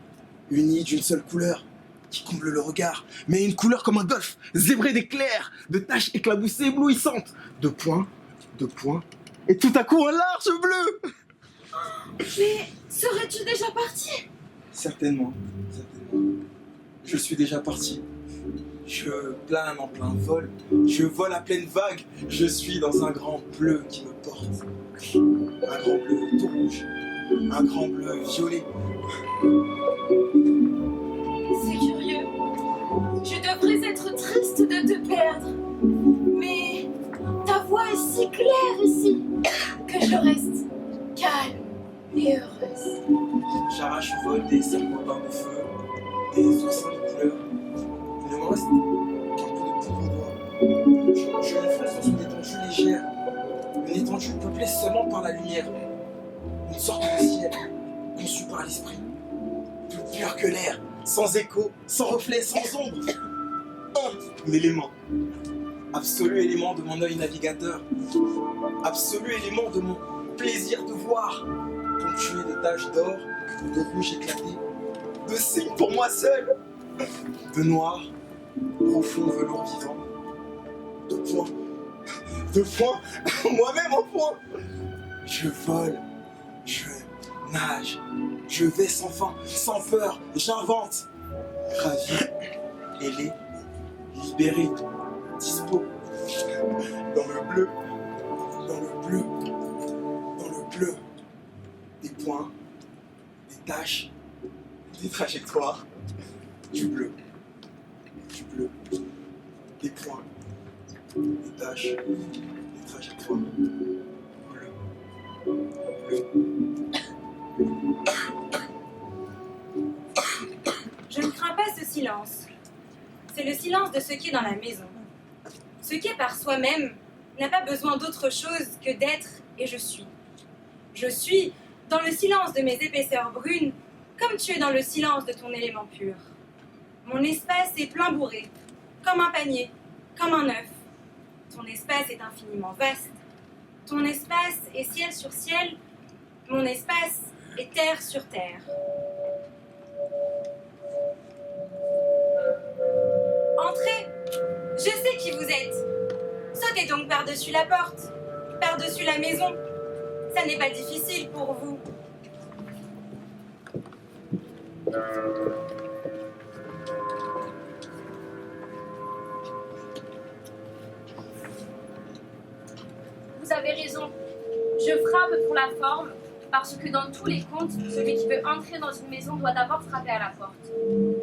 d'une seule couleur, qui comble le regard, mais une couleur comme un golfe, zébré d'éclairs, de taches éclaboussées éblouissantes, de points, et tout à coup un large bleu. Mais serais-tu déjà parti? Certainement. Je suis déjà parti. Je plane en plein vol, je vole à pleine vague, je suis dans un grand bleu qui me porte. Un grand bleu tout rouge, un grand bleu violet. C'est curieux. Je devrais être triste de te perdre. Mais ta voix est si claire ici que je reste calme et heureuse. J'arrache au vol des serpentins de feu, des oursins de couleur. Il ne me reste qu'un peu de poudre au doigt. Je m'enfonce dans une étendue légère, une étendue peuplée seulement par la lumière. Une sorte de ciel conçu par l'esprit, plus pur que l'air, sans écho, sans reflet, sans ombre. Un élément, absolu élément de mon œil navigateur, absolu élément de mon plaisir de voir, ponctué de taches d'or, de rouge éclaté, de signes pour moi seul, de noir, profond velours vivant, de points, moi-même en point. Je vole, je nage, je vais sans fin, sans peur, j'invente, ravi, ailé, libéré, dispo, dans le bleu, des points, des taches, des trajectoires, du bleu, des points, des taches, des trajectoires, bleu, Je ne crains pas ce silence. C'est le silence de ce qui est dans la maison. Ce qui est par soi-même n'a pas besoin d'autre chose que d'être et je suis. Je suis dans le silence de mes épaisseurs brunes, comme tu es dans le silence de ton élément pur. Mon espace est plein bourré, comme un panier, comme un œuf. Ton espace est infiniment vaste. Ton espace est ciel sur ciel. Mon espace est terre sur terre. Entrez, je sais qui vous êtes. Sautez donc par-dessus la porte, par-dessus la maison. Ça n'est pas difficile pour vous. Vous avez raison. Je frappe pour la forme, parce que dans tous les contes, celui qui veut entrer dans une maison doit d'abord frapper à la porte.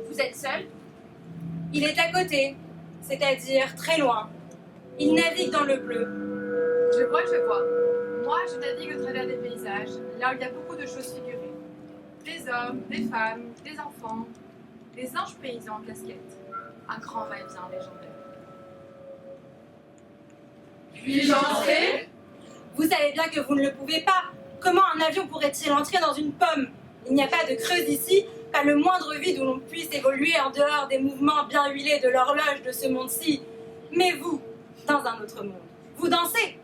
Vous êtes seul? Il est à côté, c'est-à-dire très loin. Il navigue dans le bleu. Je vois que je vois. Moi, je navigue au travers des paysages, là où il y a beaucoup de choses figurées. Des hommes, des femmes, des enfants, des anges paysans en casquette. Un grand va-et-vient légendaire. Puis-je entrer? Vous savez bien que vous ne le pouvez pas. Comment un avion pourrait-il entrer dans une pomme? Il n'y a pas de creuse ici, pas le moindre vide où l'on puisse évoluer en dehors des mouvements bien huilés de l'horloge de ce monde-ci. Mais vous, dans un autre monde, vous dansez.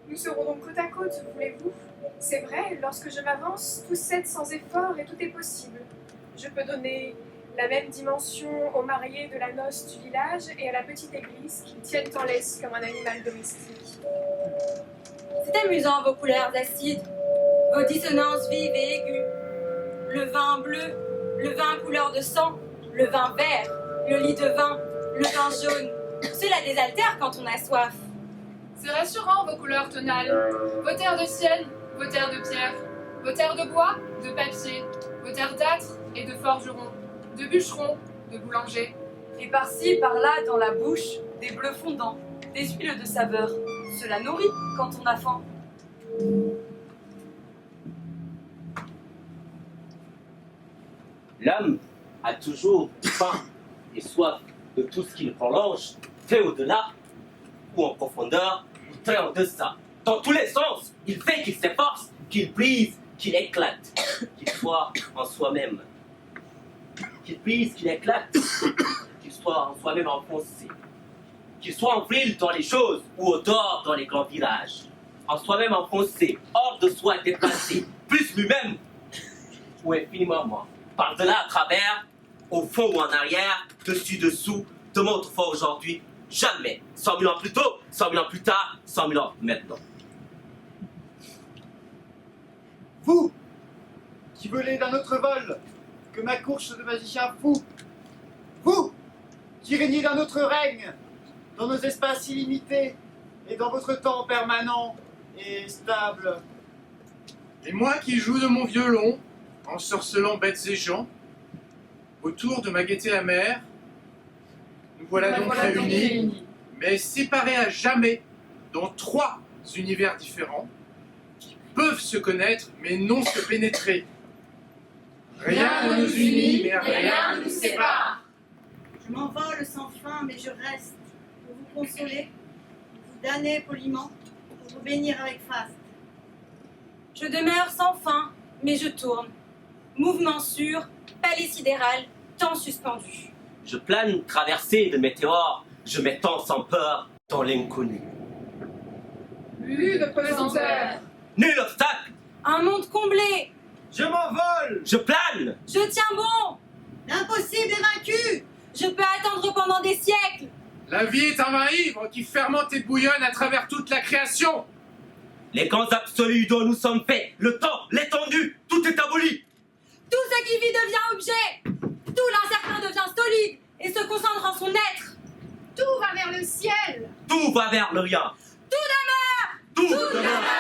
Nous serons donc côte à côte, voulez-vous? C'est vrai, lorsque je m'avance, tout cède sans effort et tout est possible. Je peux donner la même dimension aux mariés de la noce du village et à la petite église qui tiennent en laisse comme un animal domestique. C'est amusant vos couleurs acides, vos dissonances vives et aiguës. Le vin bleu, le vin couleur de sang, le vin vert, le lit de vin, le vin jaune. Cela désaltère quand on a soif. C'est rassurant, vos couleurs tonales. Vos terres de ciel, vos terres de pierre, vos terres de bois, de papier, vos terres d'âtre et de forgerons, de bûcherons, de boulangers. Et par-ci, par-là, dans la bouche, des bleus fondants, des huiles de saveur. Cela nourrit quand on a faim. L'homme a toujours faim et soif de tout ce qu'il prolonge, fait au-delà, ou en profondeur, ou très en deçà. Dans tous les sens, il fait qu'il s'efforce, qu'il brise, qu'il éclate, qu'il soit en soi-même. Qu'il brise, qu'il éclate, qu'il soit en soi-même enfoncé. Qu'il soit en ville dans les choses ou au dehors dans les grands villages. En soi-même enfoncé, hors de soi déplacé, plus lui-même, ou infiniment moins. Par-delà, à travers, au fond ou en arrière, dessus, dessous, demain autrefois, aujourd'hui, jamais. 100 000 ans plus tôt, 100 000 ans plus tard, 100 000 ans maintenant. Vous, qui volez d'un autre vol que ma course de magicien fou. Vous, qui régnez d'un autre règne, dans nos espaces illimités et dans votre temps permanent et stable. Et moi qui joue de mon violon, ensorcelant bêtes et gens, autour de ma gaieté amère, nous voilà donc réunis, mais séparés à jamais dans 3 univers différents, qui peuvent se connaître mais non se pénétrer. Rien ne nous unit, mais rien ne nous sépare. Je m'envole sans fin, mais je reste pour vous consoler, pour vous damner poliment, pour vous bénir avec faste. Je demeure sans fin, mais je tourne. Mouvement sûr, palais sidéral, temps suspendu. Je plane traversé de météores, je m'étends sans peur dans l'inconnu. Lu de pesanteur. Nul obstacle, Un monde comblé, Je m'envole. je plane. je tiens bon. L'impossible est vaincu. Je peux attendre pendant des siècles. La vie est un vin ivre qui fermente et bouillonne à travers toute la création. Les grands absolus dont nous sommes faits, le temps, l'étendue, tout est aboli. Tout ce qui vit devient objet. Tout l'incertain devient solide et se concentre en son être. Tout va vers le ciel. Tout va vers le rien. Tout demeure.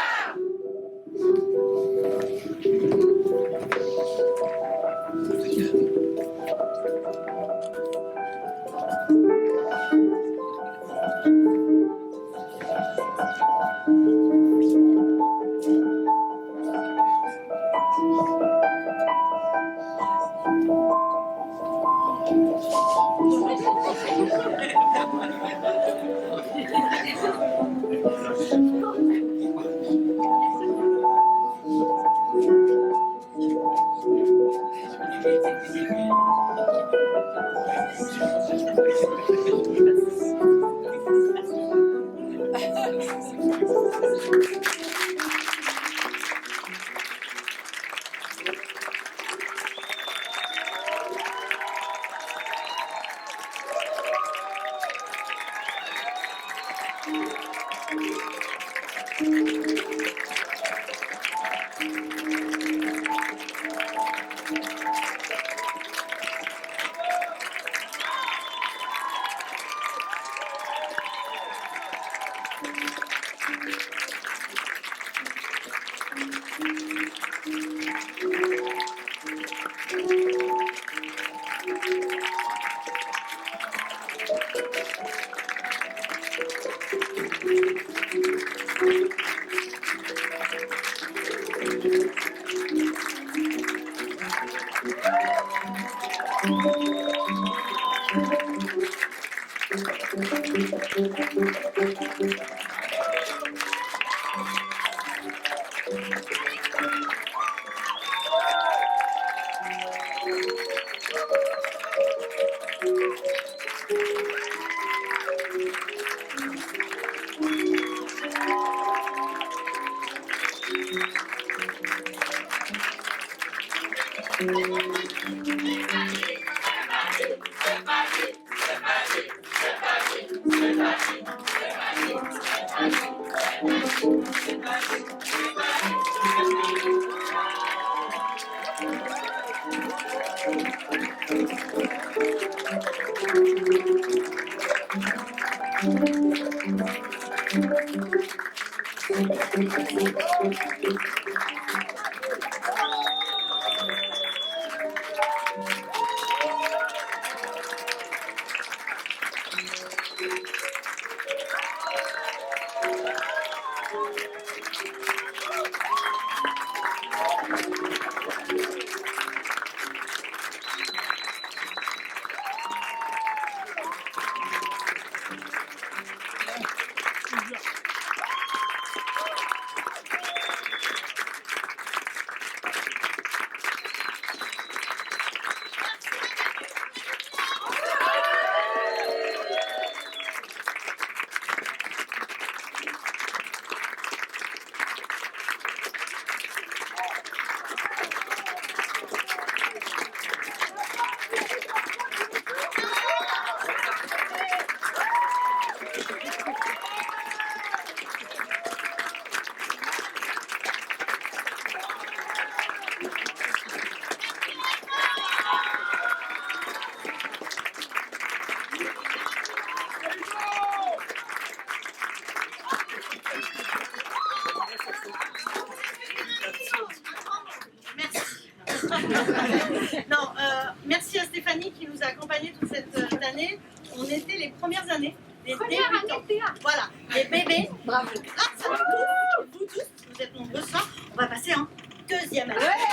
Non, merci à Stéphanie qui nous a accompagnés toute cette année. On était les premières années, les Première année débutants. de théâtre. Voilà, les bébés. Bravo. Grâce à vous tous, vous êtes nombreux ce soir, on va passer en deuxième année.